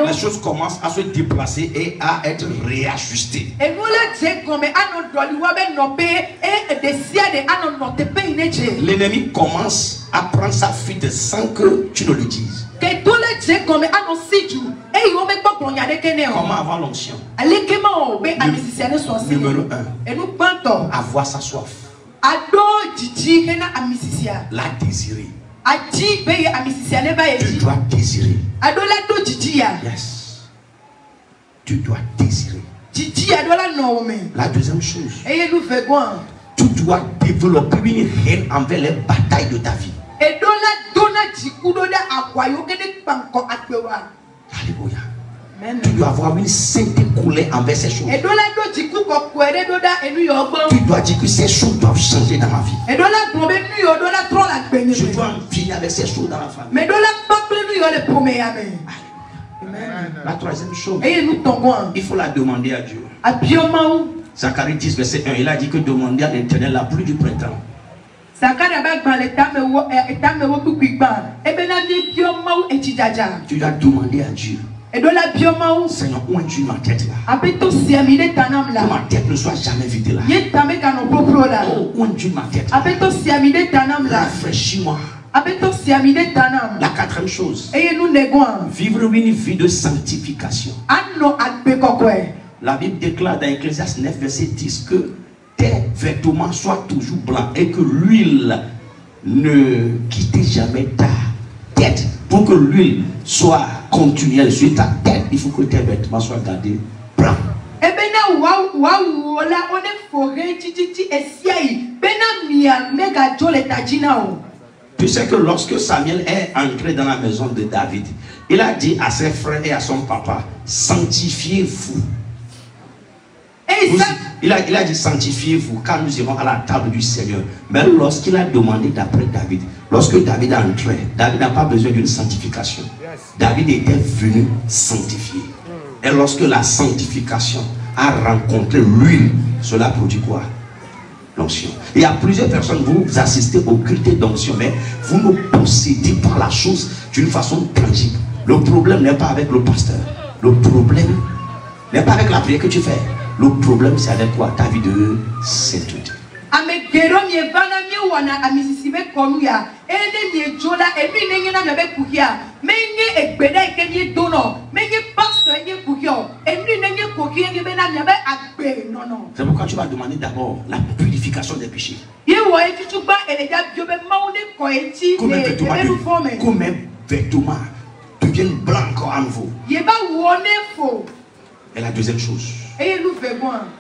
Les choses commencent à se déplacer et à être réajustées. L'ennemi commence à prendre sa fuite sans que tu ne le dises. Comment avoir l'onction? Numéro 1. Avoir sa soif. La désirer. Tu dois désirer. Yes. Tu dois désirer. La deuxième chose, tu dois développer une haine envers les batailles de ta vie. Alléluia. Tu dois avoir une sainte colère envers ces choses. Tu dois dire que ces choses doivent changer dans ma vie. Je dois en finir avec ces choses dans la famille. La troisième chose, il faut la demander à Dieu. Zacharie 10 verset 1, il a dit que demander à l'Éternel la pluie du printemps. Tu dois demander à Dieu. Seigneur, où es-tu ma tête là? Que ma tête ne soit jamais vidée là. Oh, où es-tu ma tête là? Rafraîchis-moi. La quatrième chose, vivre une vie de sanctification. La Bible déclare dans Ecclésiaste 9 verset 10 que tes vêtements soient toujours blancs et que l'huile ne quitte jamais ta tête. Pour que l'huile soit continuelle sur ta tête, il faut que tes vêtements soient gardés blancs. Tu sais que lorsque Samuel est entré dans la maison de David, il a dit à ses frères et à son papa, sanctifiez-vous. Il a dit sanctifiez-vous car nous irons à la table du Seigneur. Mais lorsqu'il a demandé d'après David, lorsque David a entré, David n'a pas besoin d'une sanctification. David était venu sanctifier. Et lorsque la sanctification a rencontré l'huile, cela produit quoi? L'onction. Il y a plusieurs personnes, vous assistez au culte d'onction, mais vous ne possédez pas la chose d'une façon tangible. Le problème n'est pas avec le pasteur. Le problème n'est pas avec la prière que tu fais. Le problème, c'est avec quoi? Ta vie de sainteté. C'est pourquoi tu vas demander d'abord la purification des péchés. Comme mes vêtements deviennent blancs encore à nouveau. Et la deuxième chose,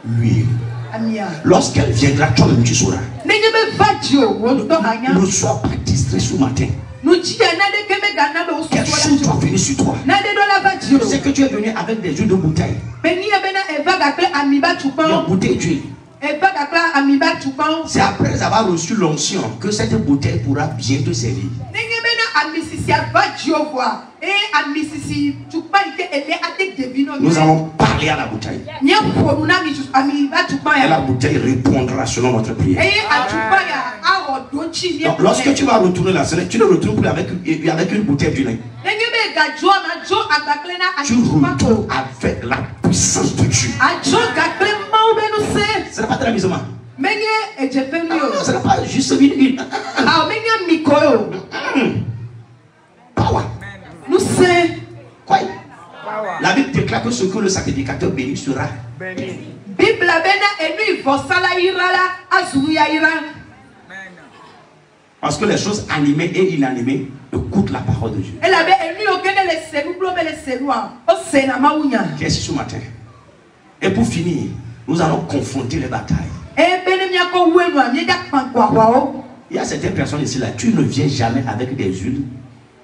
l'huile. Lorsqu'elle viendra, toi-même tu sauras. Ne sois pas distrait ce matin. Quelque chose doit venir sur toi. Je sais que tu es venu avec des huiles de bouteille. Une bouteille d'huile. C'est après avoir reçu l'onction que cette bouteille pourra bien te servir. Nous allons parler à la bouteille. Et la bouteille répondra selon notre prière. Donc, lorsque tu vas retourner la scène, tu ne retournes plus avec une bouteille d'huile. Tu retournes avec la puissance de Dieu. Ce n'est pas de l'amusement. Non, ce n'est pas juste une. Power. Nous saints. Quoi? La Bible déclare que ce que le sacrificateur béni sera béni. Bible bena enu vosala irala azuya ira. Parce que les choses animées et inanimées écoutent la parole de Dieu. Elle avait enu aucun les senu blome les senua. O sena maunya. Qu'est-ce ce matin? Et pour finir, nous allons confronter les batailles. Il y a certaines personnes ici là, tu ne viens jamais avec des huiles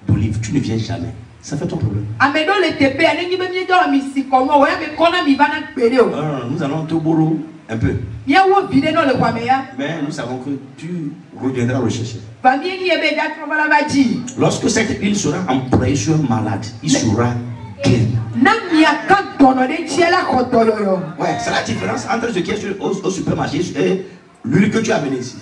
d'olive, tu ne viens jamais. Ça fait ton problème. Nous allons te bourrer un peu. Mais nous savons que tu reviendras rechercher. Lorsque cette huile sera employée sur un malade, il sera guéri. Ouais, c'est la différence entre ce qui est au supermarché et l'huile que tu as amenée ici.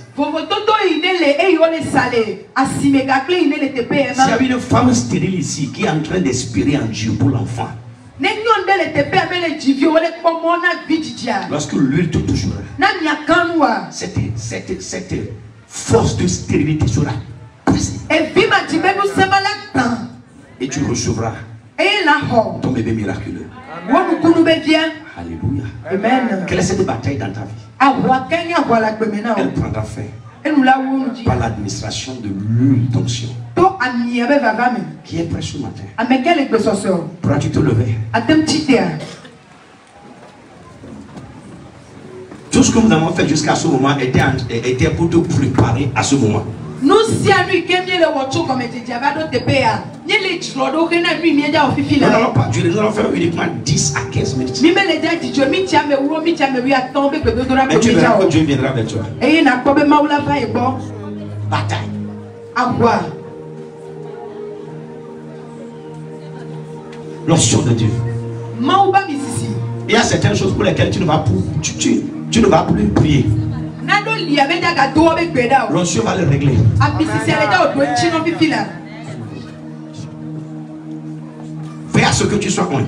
S'il y a une femme stérile ici qui est en train d'espérer en Dieu pour l'enfant, lorsque l'huile te touchera, cette force de stérilité sera brisée. Et tu recevras ton bébé miraculeux. Alléluia. Amen. Quelle est cette bataille dans ta vie? Elle prendra fin par l'administration de l'huile d'onction. Qui est prêt ce matin? Pourras-tu te lever? Tout ce que nous avons fait jusqu'à ce moment était pour te préparer à ce moment. Nous n'allons pas durer, nous allons faire uniquement 10 à 15 minutes. Mais tu verras que Dieu viendra vers toi. Bataille. L'onction de Dieu. Il y a certaines choses pour lesquelles tu ne vas plus prier. L'onction va le régler. Fais à ce que tu sois un.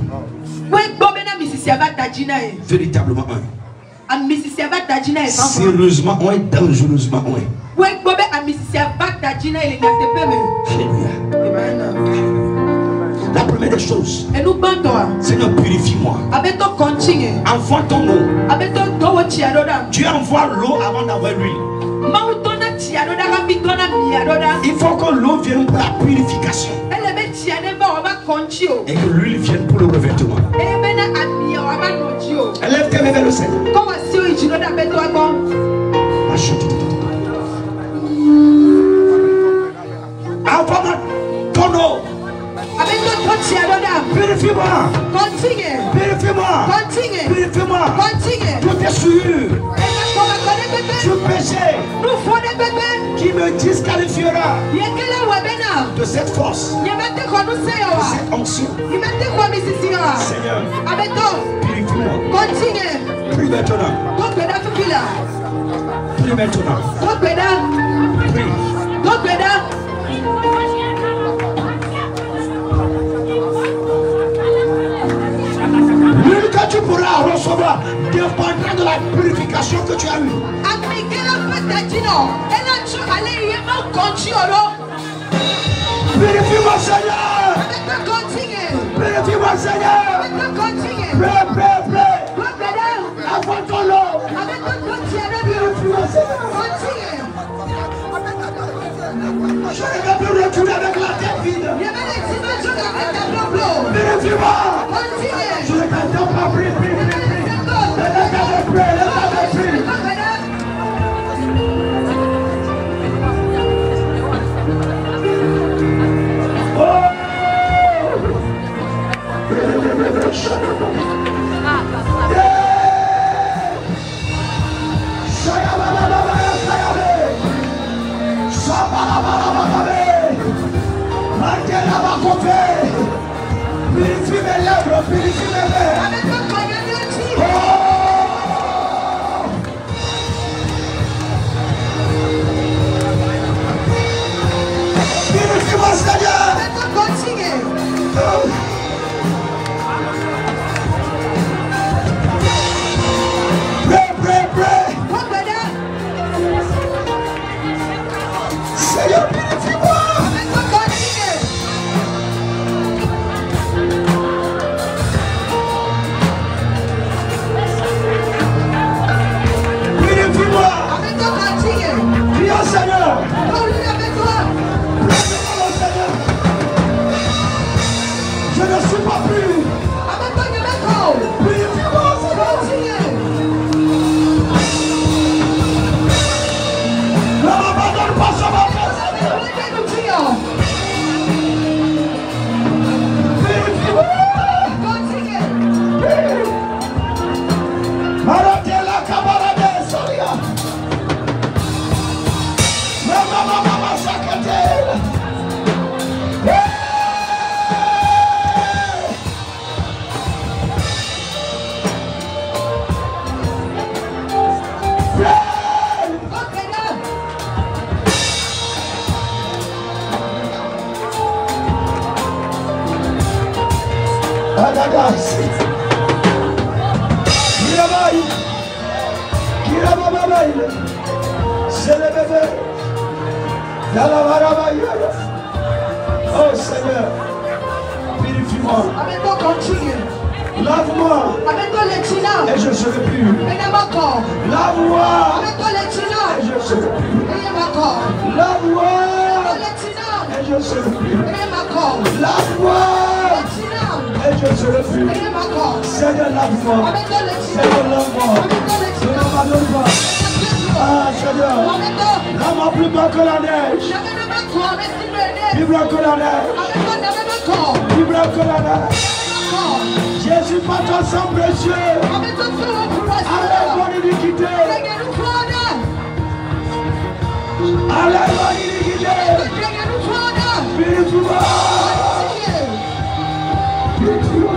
Véritablement un. Sérieusement un, dangereusement un. Alléluia. La première des choses, Seigneur, purifie-moi. Envoie ton eau. Tu envoies l'eau avant d'avoir l'huile. Il faut que l'eau vienne pour la purification et que l'huile vienne pour le revêtement. Élève tes mains vers le Seigneur. Envoie ton eau. Purifie-moi. Purifie-moi. Purifie-moi. Tout est sûr. Tout péché qui me disqualifiera de cette force, de cette onction. Seigneur, purifie-moi. Prie maintenant. Prie maintenant. Prie. L'huile que tu pourras recevoir dépendra de la purification que tu as eue. Purifie-moi, Seigneur. Purifie-moi, Seigneur. Prêt. Avant ton eau. Purifie-moi, Seigneur. Je ne vais plus retourner avec la tête vide. Purifie-moi. Je ne t'entends pas, prie. Purifie mes lèvres, purifie mes lèvres. Purifie-moi, Seigneur. Pray. Seigneur, purifie-moi. Oh Seigneur, purifie-moi. Lave-moi. Et je serai pur. Lave-moi. Et je serai pur. Lave-moi. Et je serai pur. Lave-moi. Et je serai pur. Seigneur, lave-moi. Seigneur, lave-moi. Ne m'abandonne pas. Ah, Seigneur, lave-moi plus blanc que la neige. Plus blanc que la neige. Plus blanc que la neige. Jésus, par ton sang précieux, enlève mon iniquité. Enlève mon iniquité. Purifie-moi. Purifie-moi.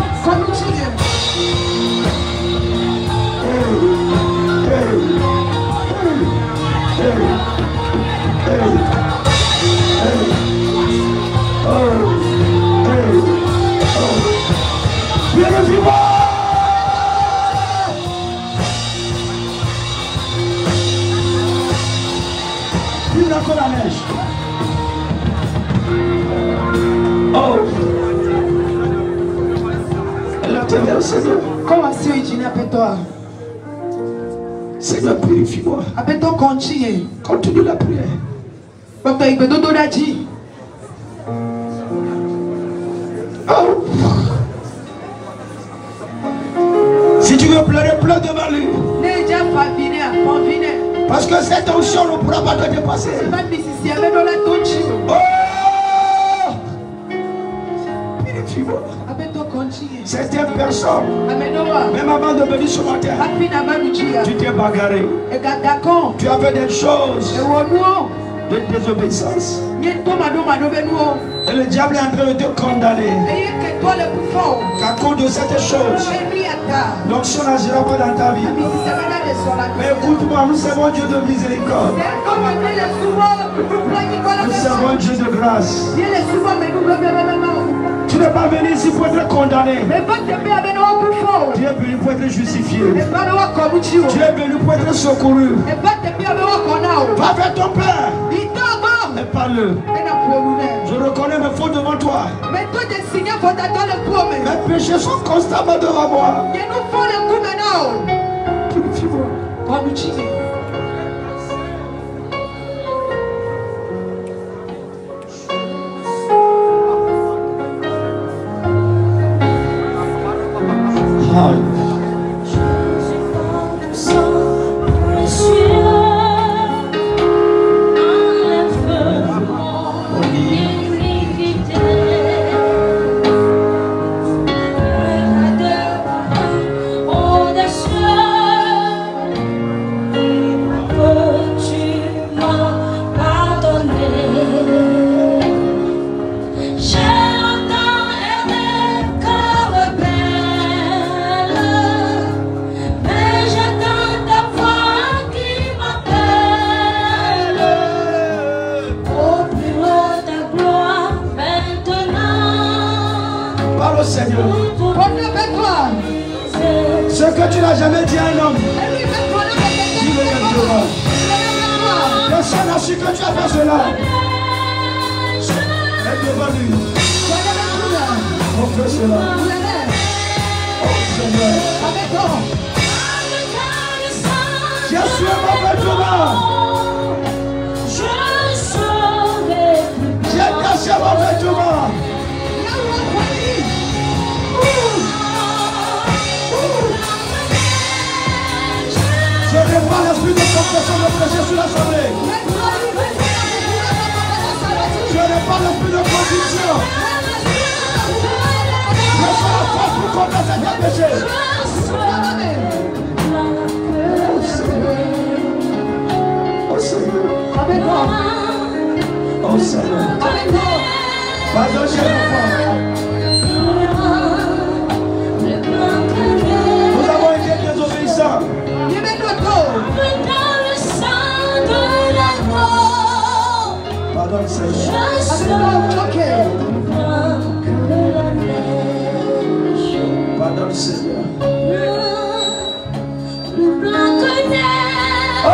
Purifie-moi. Plus blanc que la neige. Oh. L'éternel Seigneur. Seigneur, purifie-moi. Continue la prière. Oh. Si tu veux pleurer, pleure devant lui. Parce que cette onction ne pourra pas te dépasser. Oh! Purifie-moi. Certaines personnes, même avant de venir sur ma terre, tu t'es bagarré. Tu as fait des choses de désobéissance. Et le diable est en train de te condamner. Qu'à cause de cette chose, l'onction n'agira pas dans ta vie. Mais écoute-moi, nous servons Dieu de miséricorde. Nous servons Dieu de grâce. Tu n'es pas venu ici pour être condamné. Tu es venu pour être justifié. Tu es venu pour être secouru. Va vers ton Père et parle. Je reconnais mes fautes devant toi. Mes péchés sont constamment devant moi. Purifie-moi. Ce que tu n'as jamais dit à un homme, dis-le maintenant. Personne n'a su que tu as fait cela. Et devant lui, on fait cela. Oh Seigneur, Jésus est mauvais Thomas. J'ai caché mauvais Thomas. Je répands l'esprit de confession de péché sur l'assemblée. Je répands l'esprit de conviction. Je sois la force pour confesser tes péchés. Oh Seigneur. Oh Seigneur. Pardonne-moi. Nous avons été désobéissants. Pardonne Seigneur. Pardonne Seigneur. Oh!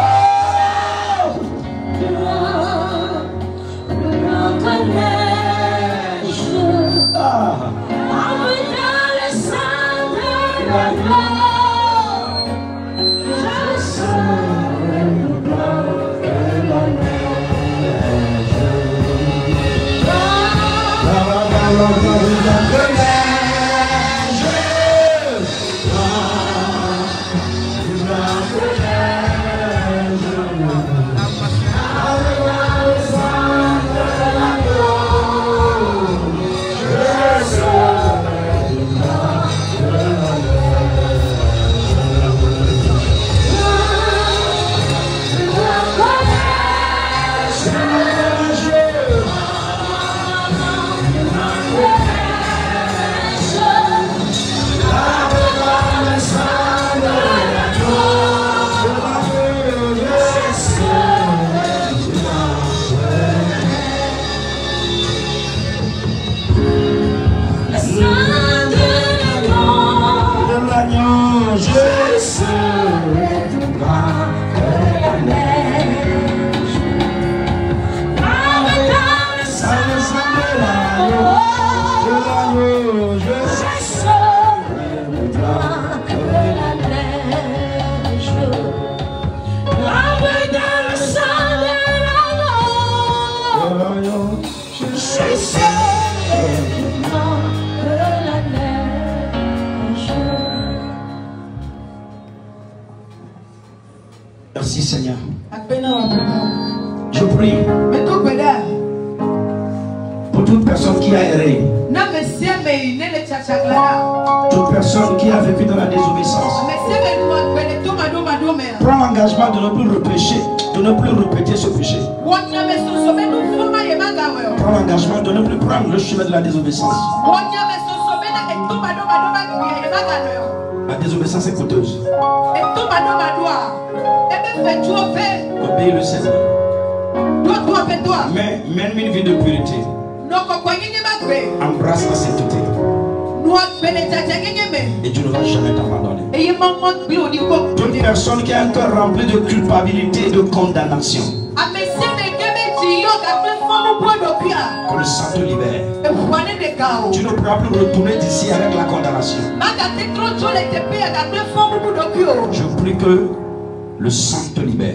Merci Seigneur. Je prie pour toute personne qui a erré, toute personne qui a vécu dans la désobéissance. Prends l'engagement de ne plus repêcher, de ne plus répéter ce péché. Prends l'engagement de ne plus prendre le chemin de la désobéissance. La désobéissance est coûteuse. Obéis le Seigneur. Mais mène une vie de pureté. Embrasse la sainteté. Et tu ne vas jamais t'abandonner. Toute personne qui a un cœur rempli de culpabilité et de condamnation, que le sang te libère. Tu ne pourras plus retourner d'ici avec la condamnation. Je prie que le sang te libère.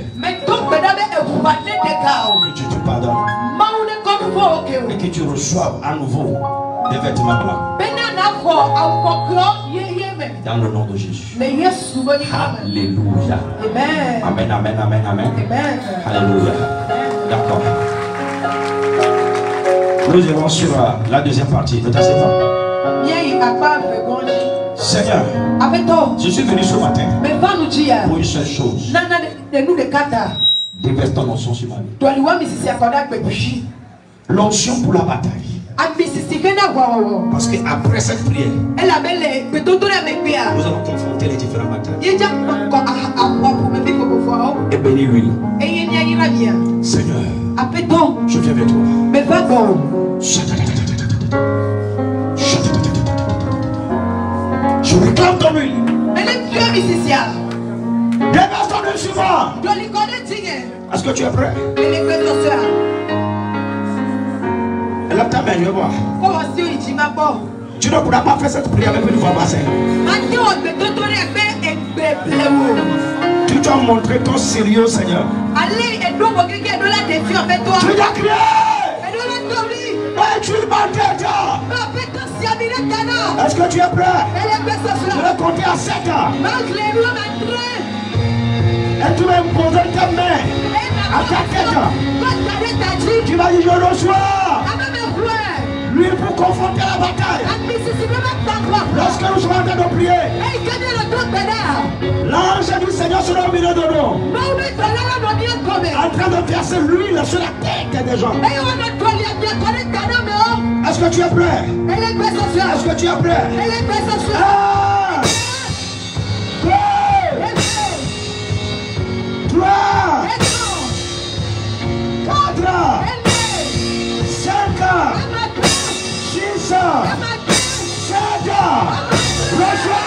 Que tu te pardonnes. Et que tu reçoives à nouveau des vêtements blancs. Dans le nom de Jésus. Alléluia. Amen, amen, amen, amen. Alléluia. D'accord. Nous irons sur la deuxième partie de ta séquence. Seigneur, je suis venu ce matin pour une seule chose. Déverse ton onction sur ma vie. L'onction pour la bataille. Parce qu'après cette prière, nous allons confronter les différentes batailles. Et bénir l'huile. Seigneur, je viens vers toi. Je réclame ton huile. Déverse ton huile sur moi. Est-ce que tu es prêt? Lève ta main, je vais voir. Tu ne pourras pas faire cette prière avec une voix basse. Tu dois montrer ton sérieux, Seigneur. Tu dois crier. Tu est-ce que tu es prêt? Je vais compter à 7 ans. Et tu vas imposer ta main à ta tête. Tu vas dire je reçois lui pour confronter la bataille. Lorsque nous serons en train de prier, l'ange du Seigneur sera au milieu de nous, en train de verser l'huile sur la tête des gens. Est-ce que tu es prêt? Est-ce que tu es prêt? 1, 2, 3, 4, 5, 6, 7, reçois!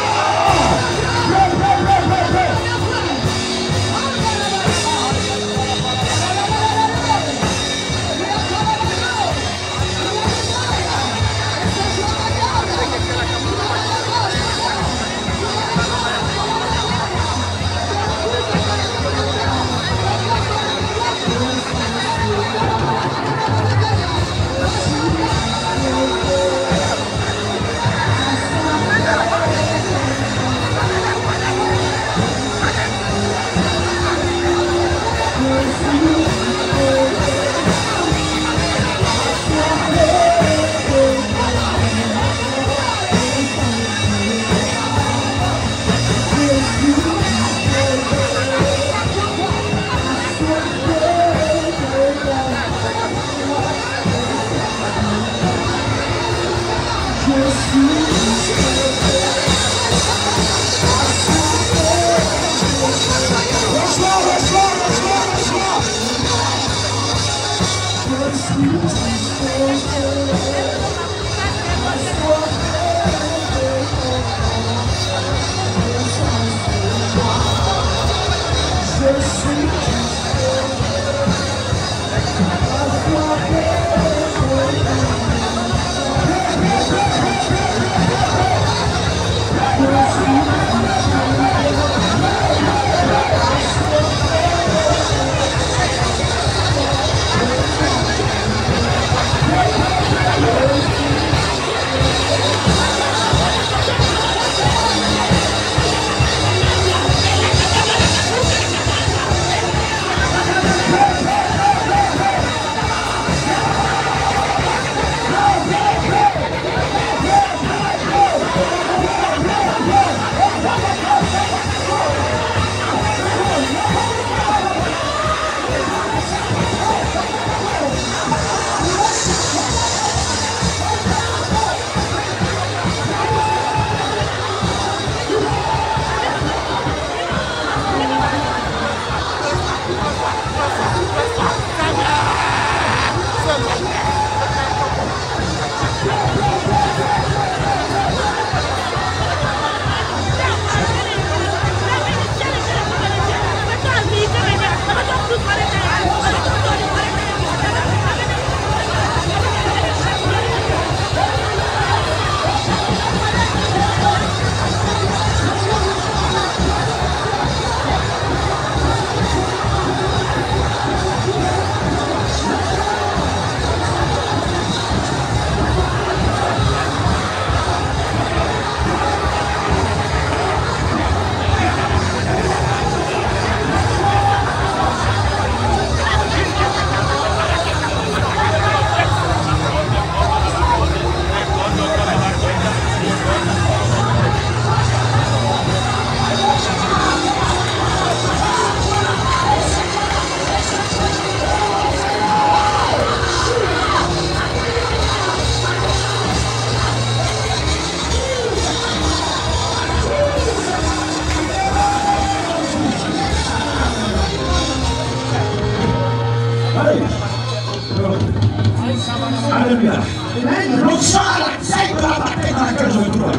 L'onction à la taille de la bataille dans laquelle je me trouve.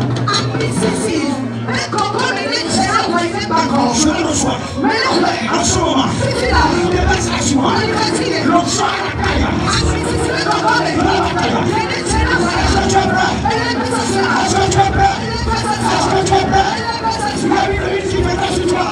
Je le reçois. En ce moment, il dépasse la joie. L'onction à la taille de la bataille. Est-ce que tu es prêt? Est-ce que tu es prêt? Est-ce que tu es prêt? Il y a une nuit qui viendra sur toi.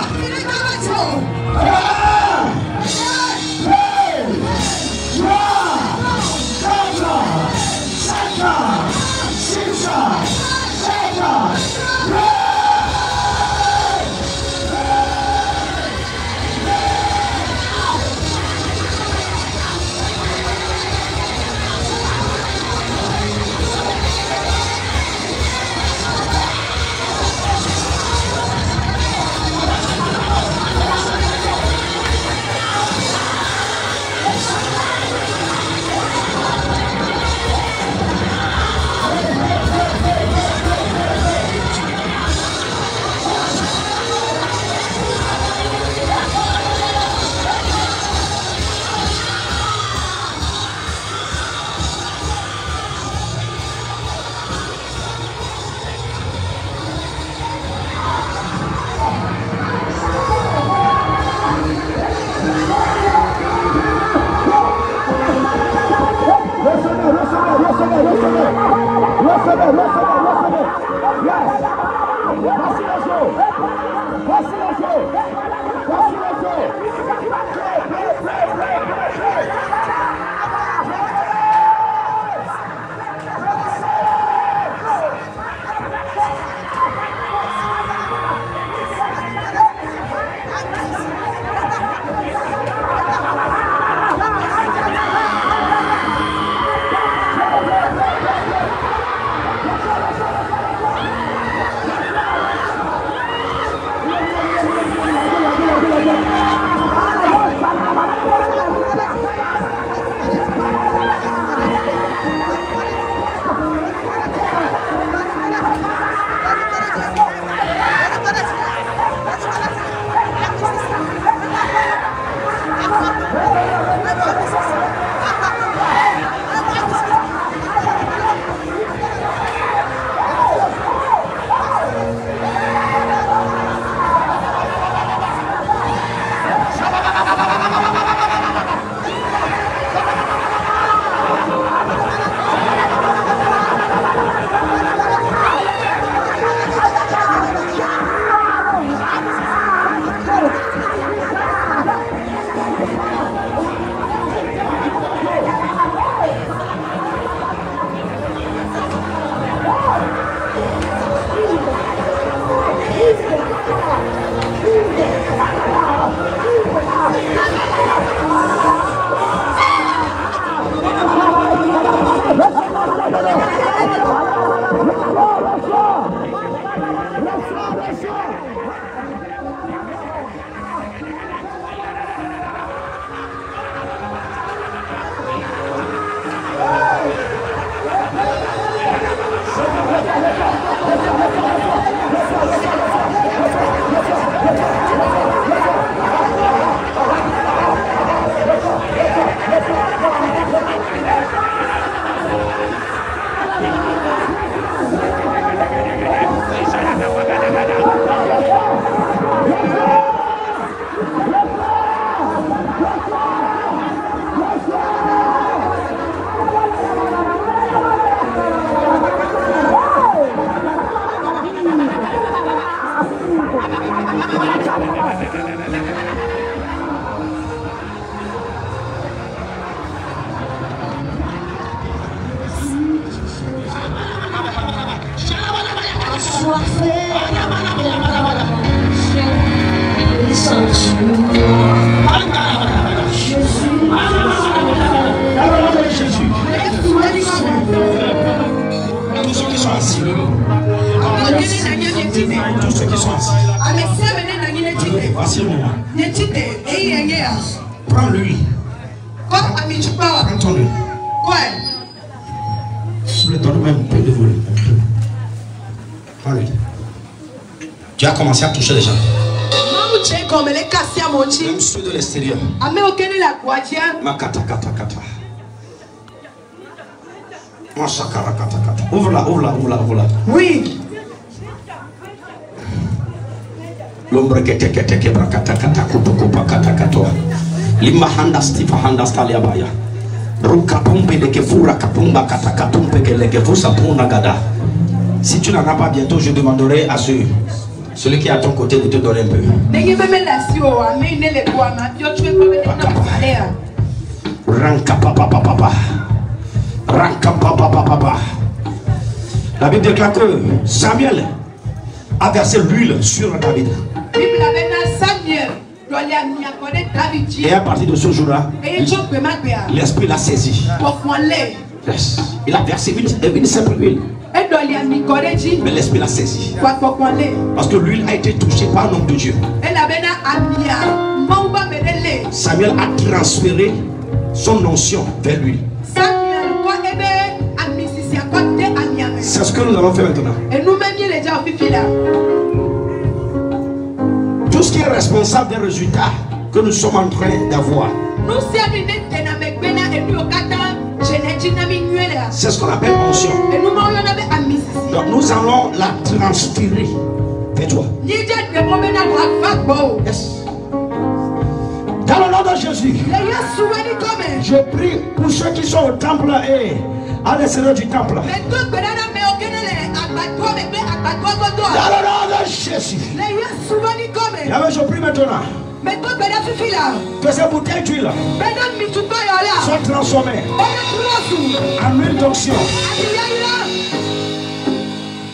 Tous ceux qui sont assis. Voici le moment. Prends lui. Prends ton lui. Je le donne même un peu de volume. Allez. Tu as commencé à toucher les gens. Même ceux de l'extérieur. Makata, kata, kata. Ouvre-la, ouvre-la, ouvre-la, ouvre-la. Oui. L'ombre que te brakata kutuko pakata katoa. Lima handa stifa handa stalia baya. Ruka pompe de kefura kapumba kata katumpe que le kefusa puna gada. Si tu n'en as pas bientôt, je demanderai à celui qui est à ton côté de te donner un peu. Ranka papa papa. Ranka papa papa. La Bible déclare que Samuel a versé l'huile sur David. Et à partir de ce jour-là, l'esprit l'a saisi. Yes. Il a versé une simple huile. Mais l'esprit l'a saisi. Parce que l'huile a été touchée par un homme de Dieu. Samuel a transféré son onction vers lui. C'est ce que nous allons faire maintenant. Tout ce qui est responsable des résultats que nous sommes en train d'avoir, c'est ce qu'on appelle onction. Donc nous allons la transférer vers toi. Yes. Dans le nom de Jésus, je prie pour ceux qui sont au temple et à l'extérieur du temple. Dans le nom de Jésus, je prie maintenant que ces bouteilles d'huile soient transformées en huile d'onction.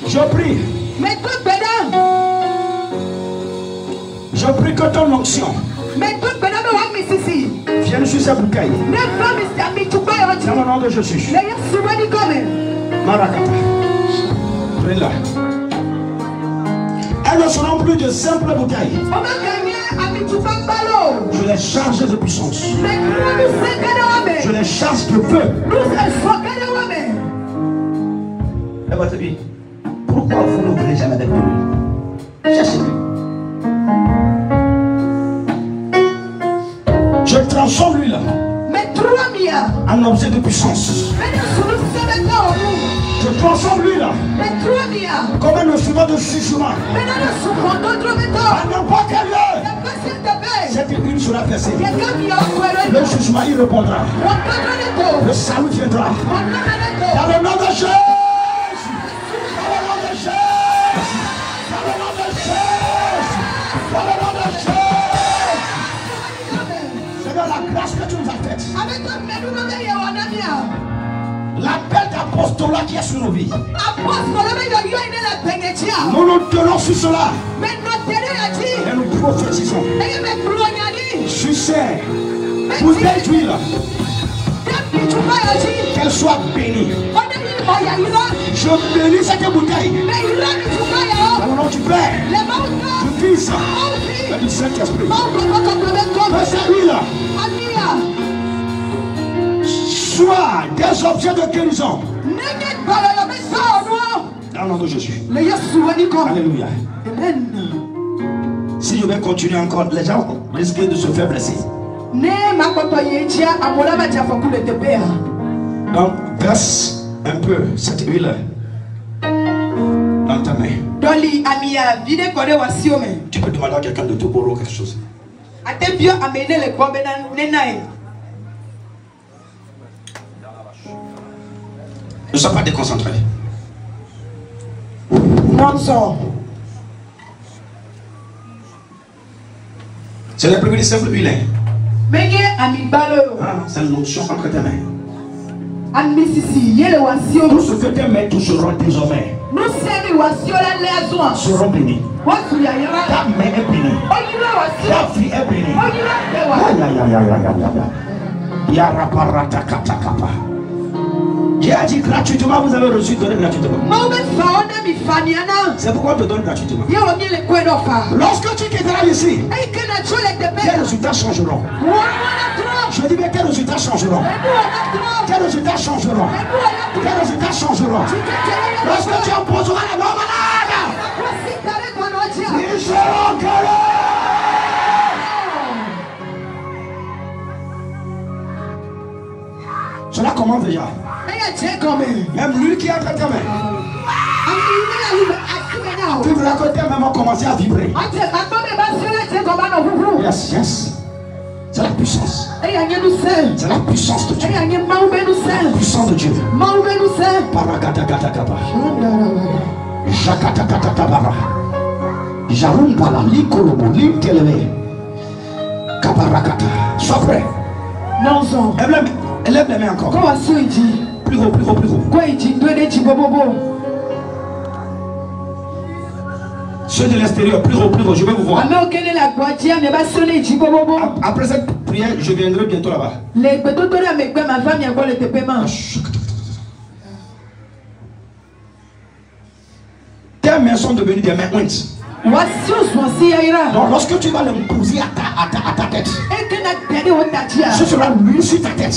Je prie que ton onction vienne sur ces bouteilles. Dans le nom de Jésus. Marakata. Prenez-la. Elles ne seront plus de simples bouteilles. Je les charge de puissance. Je les charge de feu. Et votre vie, pourquoi vous n'ouvrez jamais avec lui? Cherchez-le. Je transforme l'huile en objet de puissance. Je transforme l'huile comme un instrument de jugement. À n'importe quel lieu, cette huile sera versée. Le jugement y répondra. Le salut viendra. Dans le nom de Jésus. Dans le nom de Jésus. Dans le nom de Jésus. Dans le nom de Jésus. Seigneur, la grâce que tu nous as faite. L'appel d'apostolat qui est sur nos vies. Nous nous tenons sur cela. Et nous prophétisons. Sur ces bouteilles d'huile, qu'elles soient bénies. Je bénis cette bouteille. Dans le nom du Père, du Fils et du Saint-Esprit. Que cette huile soit des objets de guérison. Dans le nom de Jésus. Alléluia. Si je vais continuer encore, les gens risquent de se faire blesser. Donc, verse un peu cette huile dans ta main. Tu peux demander à quelqu'un de te boire quelque chose. Ne sois pas déconcentré. C'est la première simple huile. C'est une onction entre tes mains. Tout ce que tes mains toucheront désormais seront bénis. Ta main est bénie. Ta vie est bénie. Dieu a dit gratuitement, vous avez reçu, donné gratuitement. C'est pourquoi on te donne gratuitement. Lorsque tu quitteras ici, tes résultats changeront. Je dis mais tes résultats changeront. Tes résultats changeront. Tes résultats changeront. Lorsque tu imposeras la main malade, ils seront guéris. Cela commence déjà. Même lui qui a prêté ta main. Tu me racontes même commencer à vibrer. Yes, yes. C'est la puissance. C'est la puissance de Dieu. La puissance de Dieu. Paragatagatagaba. Jakatakatakabara. Jarumbala, likolobo, linkelele. Kabarakata. Sois prêt. Élève les mains encore. Plus haut, plus haut, plus haut. Ceux de l'extérieur, plus haut, je vais vous voir. Après cette prière, je viendrai bientôt là-bas. Tes mains sont devenues des mains ointes. Donc lorsque tu vas l'imposer à ta tête, ce sera l'huile sur ta tête.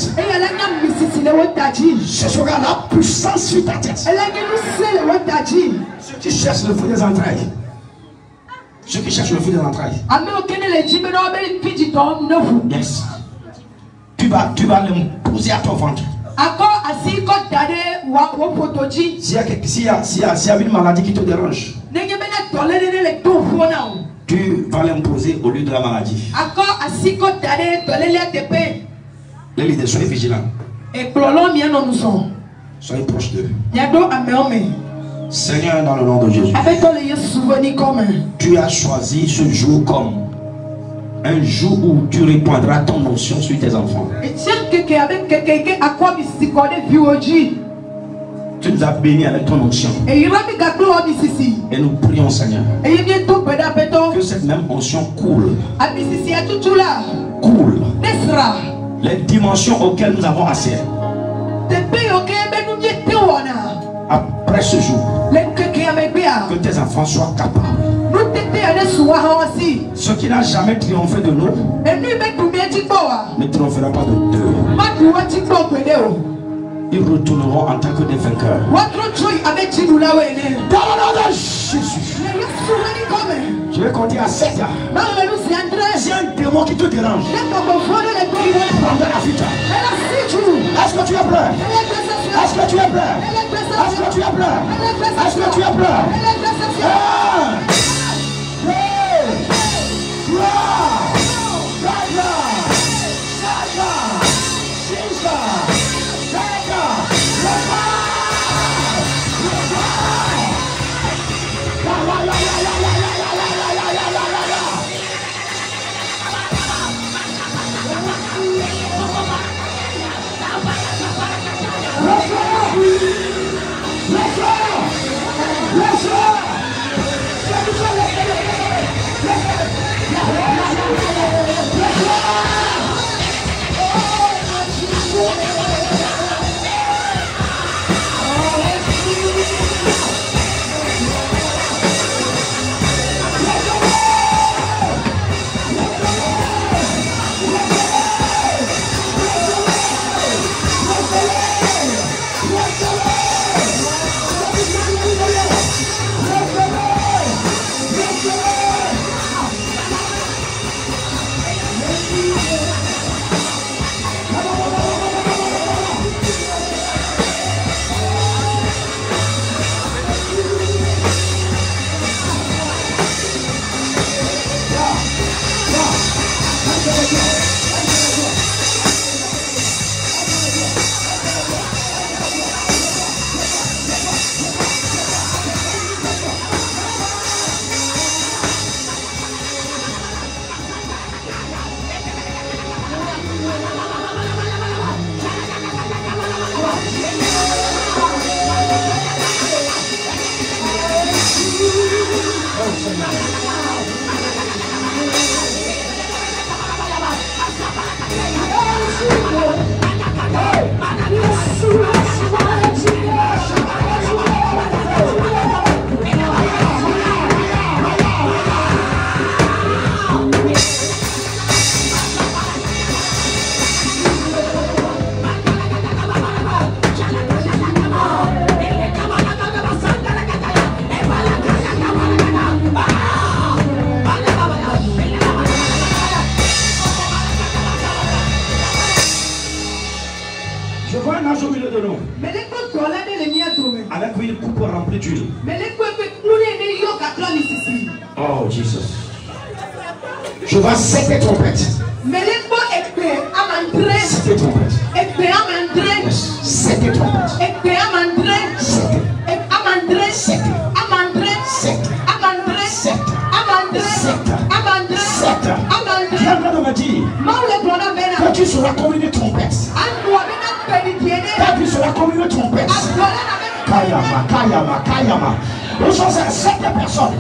Ce sera la puissance sur ta tête. Ceux qui cherchent le fruit des entrailles. Ceux qui cherchent le fruit des entrailles. Yes. Tu vas l'imposer à ton ventre. S'il y a une maladie qui te dérange, tu vas l'imposer au lieu de la maladie. Les leaders, soyez vigilants. Soyez proches d'eux. Seigneur, dans le nom de Jésus, tu as choisi ce jour comme un jour où tu répandras ton onction sur tes enfants. Tu nous as bénis avec ton onction. Et nous prions, Seigneur, que cette même onction coule. Coule. Les dimensions auxquelles nous avons accès. Après ce jour, que tes enfants soient capables. Ce qui n'a jamais triomphé de nous ne triomphera pas de deux. Ils retourneront en tant que des vainqueurs. Dans le nom de Jésus. Je vais compter à 7 ans. C'est un démon qui te dérange. Est-ce que tu es prêt? Est-ce que tu es prêt? Est-ce que tu es prêt? Est-ce que tu es prêt? 1, 2, 3, 4, 5, 6, 7, 8, 9, 10. rempli d'huile. Oh, Jesus. Je vois 7 trompettes. 7 trompettes. Yes. 7 trompettes. 7. Tu es en train de me dire que tu seras comme une trompette. Que tu seras comme une trompette. Kayama. Nous sommes 7 personnes.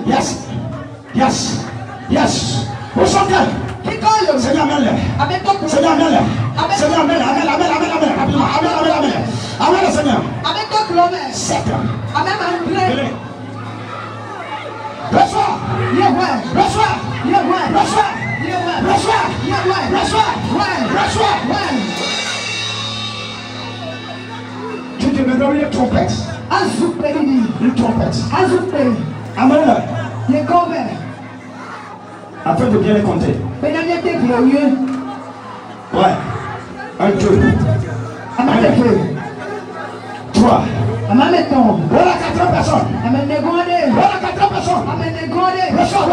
Yes. Nous sommes Seigneur, amène-les. Seigneur, amène-les. Seigneur, amène. Amen, Seigneur. 7. Reçois. Tu te me donnes une trompette. Une trompette. Amène-le. Afin de bien les compter. Ouais. 1, 2. 3. Voilà 4 personnes. Voilà 4 personnes. Reçois.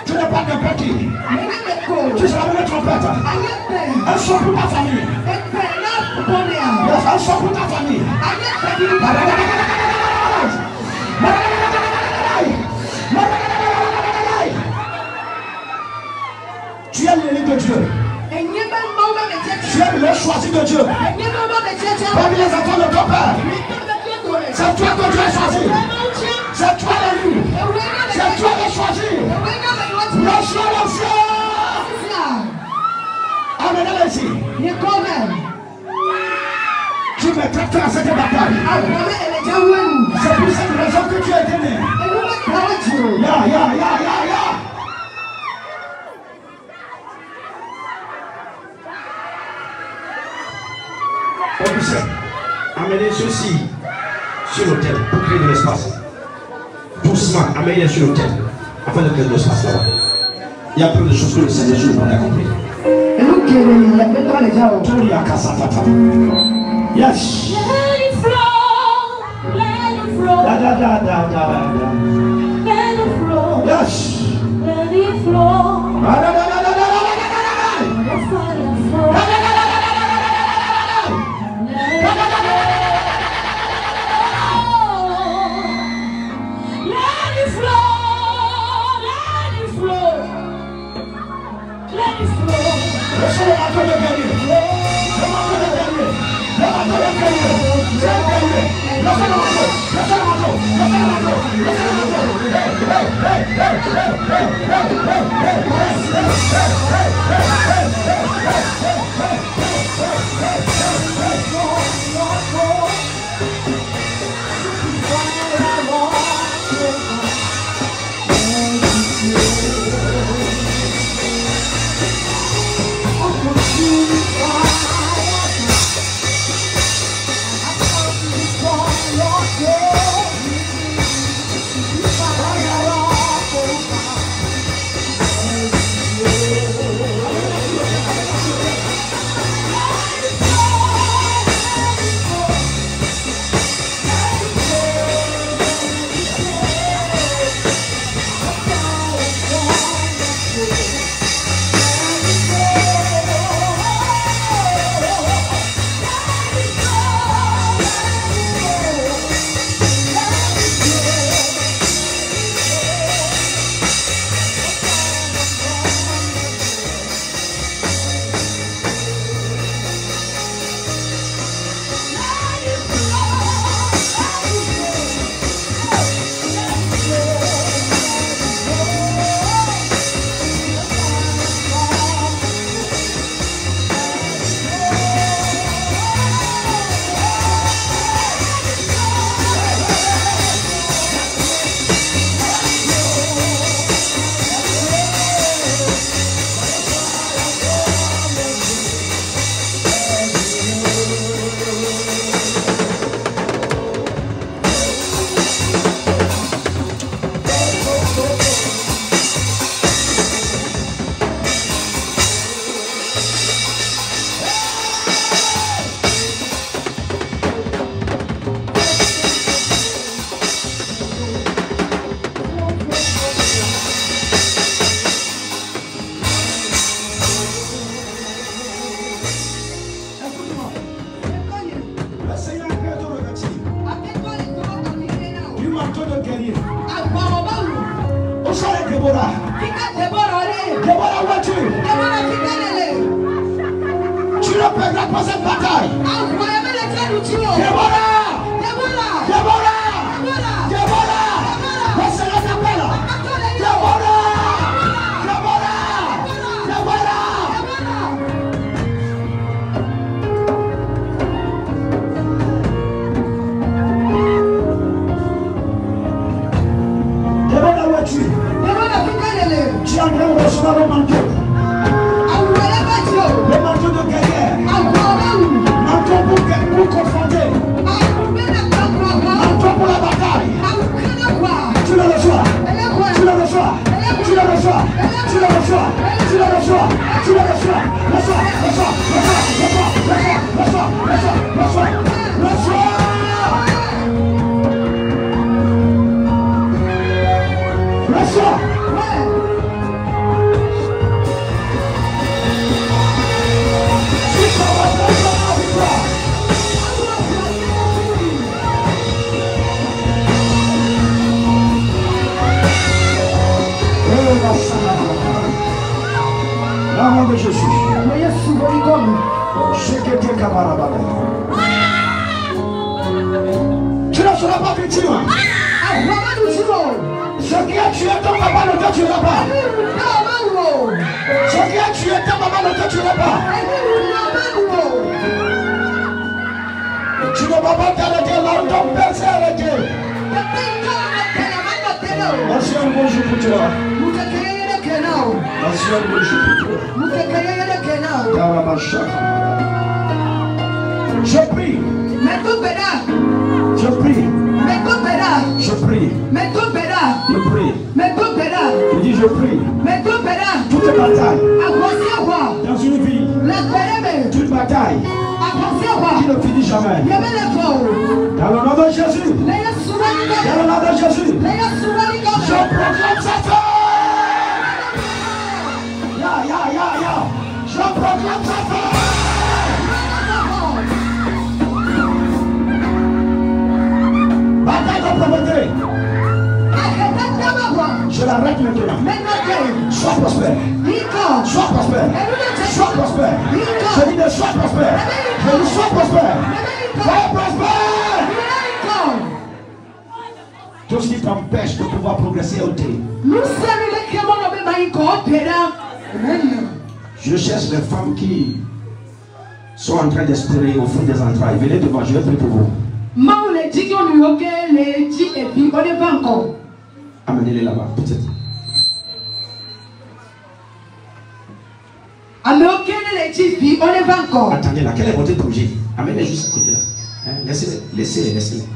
Tu n'es pas n'importe qui. Tu seras une trompette. Un son pour ta famille. Un son pour ta famille. Tu es l'élu de Dieu. Tu es le choisi de Dieu. Parmi les enfants de ton Père. C'est toi que Dieu a choisi. C'est toi l'élu. C'est toi le choisi. Reçois le ciel. Amenez-les ici. Tu me traites à cette bataille. C'est pour cette raison que tu es né. Ya. Amenez ceux-ci sur l'autel pour créer de l'espace. Doucement, amenez-les sur l'autel afin de créer de l'espace là-bas. Il y a peu de choses que le Seigneur Jésus n'a pas compris. Yes. Let it flow. Let it flow. Yes. Let it flow. Déborah. Déborah, où es-tu? Tu ne perdras pas cette bataille. Déborah. Déborah. Déborah. Le Seigneur t'appelle. Déborah. Déborah. Déborah. Déborah, où es-tu? Tu es en train de recevoir le manteau. Le manteau de guerrière. Manteau pour confronter. Manteau pour la bataille. Tu le reçois. Tu le reçois. Tu le reçois. Tu le reçois. Tu le reçois. Tu le reçois. Reçois. Reçois. Reçois. Reçois. Reçois. Reçois. Reçois. Reçois. L'amour de Jésus. Tu ne seras pas victime. Ce qui a tué ton papa ne te tuera pas. Ce qui a tué ta maman ne te tuera pas. Tu ne vas pas t'arrêter là où ton père s'est arrêté. Merci un bon jour pour toi. Merci un bon jour pour toi. Je prie. Je prie. Je prie. Je prie. Je dis je prie. Toute bataille dans une vie, toute bataille qui ne finit jamais. Dans le nom de Jésus. Dans le nom de Jésus. Je proclame sa fin. Ya. Je proclame sa fin. Bataille de pauvreté. Je l'arrête maintenant. Sois prospère. Sois prospère. Sois prospère. Je dis de sois prospère. Je dis sois prospère. Sois prospère. Tout ce qui t'empêche de pouvoir progresser au thé. Je cherche les femmes qui sont en train d'espérer au fond des entrailles. Venez devant, je vais prier pour vous. Amenez-les là-bas, peut-être. Attendez là, quel est votre projet? Amenez-les juste à côté là. Hein? Laissez-les, laissez-les.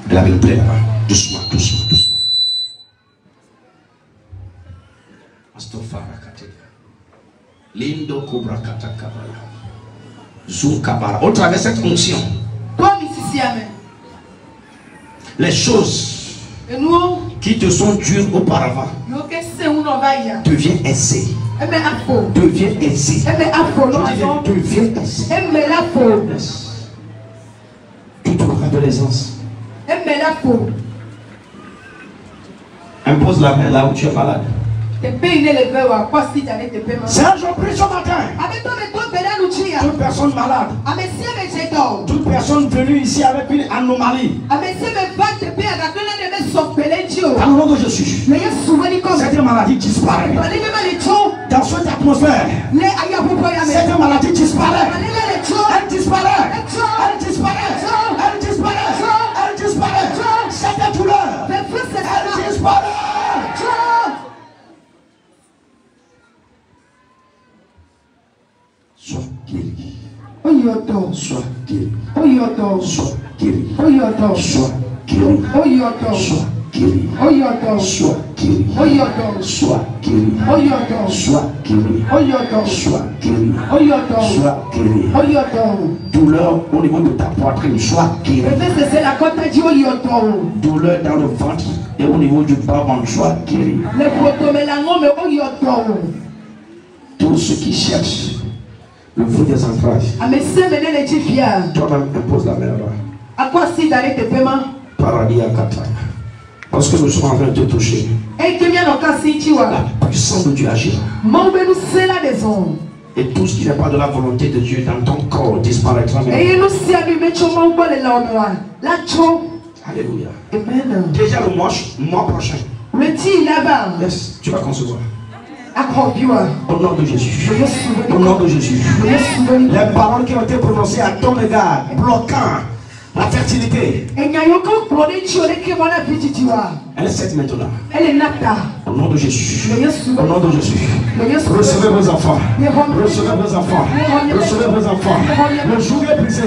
Elle avait une plaie là-bas. Doucement. Lindo Cobra Katakabala. Zoukabala. Au travers de cette onction, les choses qui te sont dures auparavant deviennent aisées. Deviens aisé. Deviens aisé. Toute adolescence. Impose la main là où tu es malade. Seigneur, je prie ce matin. Toute personne malade. Toute personne venue ici avec une anomalie. Dans le nom de Jésus. Cette maladie disparaît. Dans cette atmosphère. Cette maladie disparaît. Elle disparaît. Elle disparaît. Elle disparaît. Elle disparaît. Cette douleur. Elle disparaît. Sois guéri. Sois guéri. Sois guéri. Sois guéri. Sois guéri. Sois guéri. Sois guéri. Sois guéri. Sois guéri. Sois guéri. Douleur au niveau de ta poitrine, sois guéri. Douleur dans le ventre et au niveau du bas-ventre, sois guéri. Tous ceux qui cherchent Le fruit des entrailles. Toi-même impose la main là. Paradis à Qatar. Parce que nous sommes en train de te toucher. La puissance de Dieu agit. Et tout ce qui n'est pas de la volonté de Dieu dans ton corps disparaîtra. Alléluia. Amen. Déjà le mois prochain. Yes, tu vas concevoir. Au nom de Jésus. Au nom de Jésus. Les paroles qui ont été prononcées à ton égard, bloquant la fertilité. Elle est cette maintenant. Au nom de Jésus. Au nom de Jésus. Recevez vos enfants. Recevez vos enfants. Recevez vos enfants. Le joug est brisé.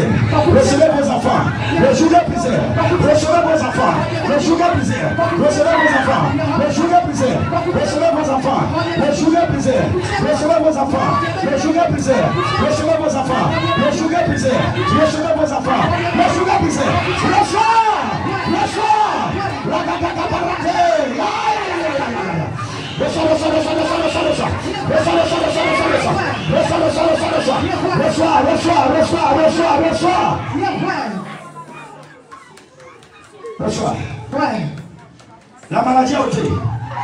Recevez vos enfants. Le joug est brisé. Recevez vos enfants. Le joug est brisé. Recevez vos enfants. Le joug est brisé. Recevez vos enfants. Le joug est brisé. Recevez vos enfants. Le joug est brisé. Recevez vos enfants. Le joug est brisé. Recevez vos enfants. Le joug est brisé. Reçois. La maladie a ôté.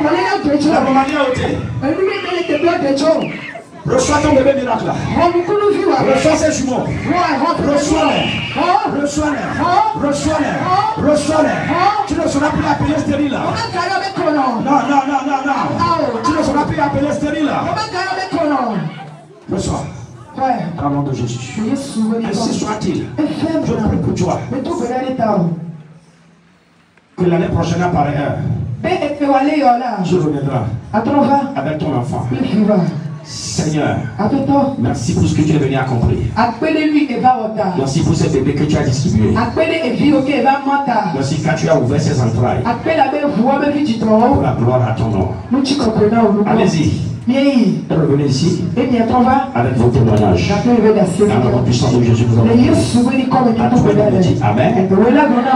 La maladie a ôté. Reçois ton bébé miracle là. Reçois ses jumeaux. Reçois-les. Reçois-les. Reçois-les. Reçois-les. Tu ne seras plus appelé stérile là. Non. Tu ne seras plus appelé stérile là. Reçois. Au nom de Jésus. Ainsi soit-il. Je prie pour toi. Que l'année prochaine apparaît. Je reviendrai avec ton enfant. Seigneur, merci pour ce que tu es venu accomplir. Merci pour ce bébé que tu as distribué. Merci car tu as ouvert ses entrailles. Pour la gloire à ton nom. Allez-y. Revenez ici avec vos témoignages. Dans la puissance de Jésus, vous avez dit Amen.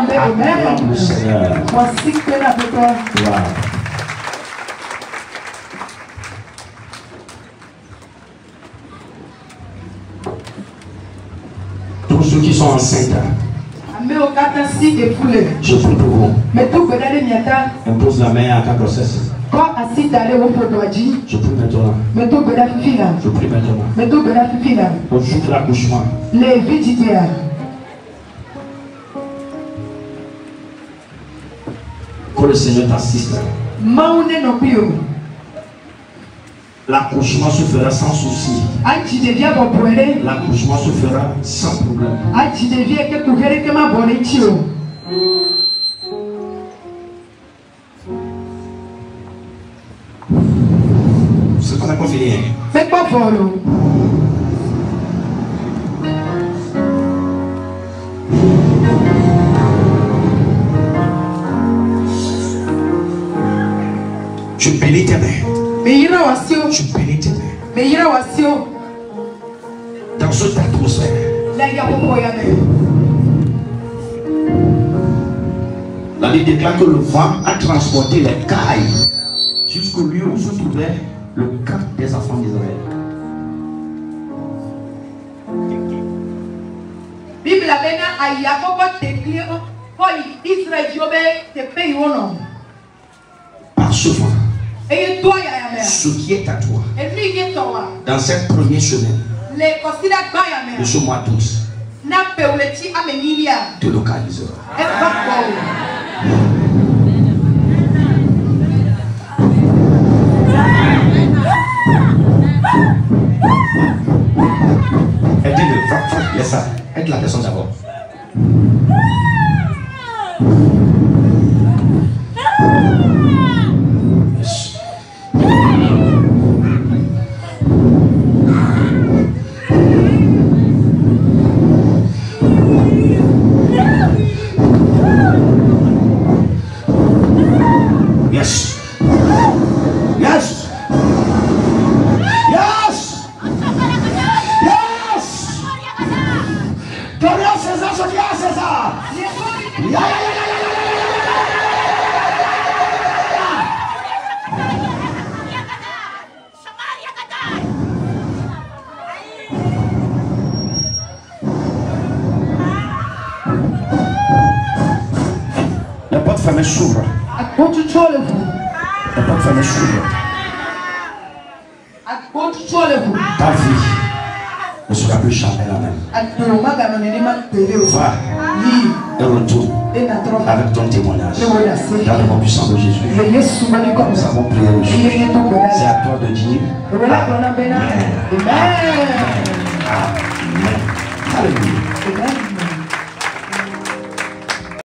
Acclame le Seigneur. Voilà. Tous ceux qui sont enceintes, je prie pour vous. Impose la main à ta grossesse. Je prie maintenant. Je prie maintenant. Au jour de l'accouchement. Que le Seigneur t'assiste. L'accouchement se fera sans souci. L'accouchement se fera sans problème. C'est qu'on a confié. Faites pas follow. Je bénis tes mains. Je bénis tes mains. Dans cette atmosphère. La Bible déclare que le vent a transporté les cailles jusqu'au lieu où se trouvait le camp des enfants d'Israël. Par ce vent, ce qui est à toi, dans cette première semaine de ce mois d'août, te localisera. Aidez-le, laisse ça. Aide la personne d'abord. Yes. Yes. Yes. Yes. Donnez à César ce qui est à César. fermée s'ouvre. La porte fermée s'ouvre. Ta vie ne sera plus jamais la même. Va et retourne avec ton témoignage. Dans le nom puissant de Jésus. Nous avons prié le Jésus. C'est à toi de dire Amen. Amen. Amen. Alléluia.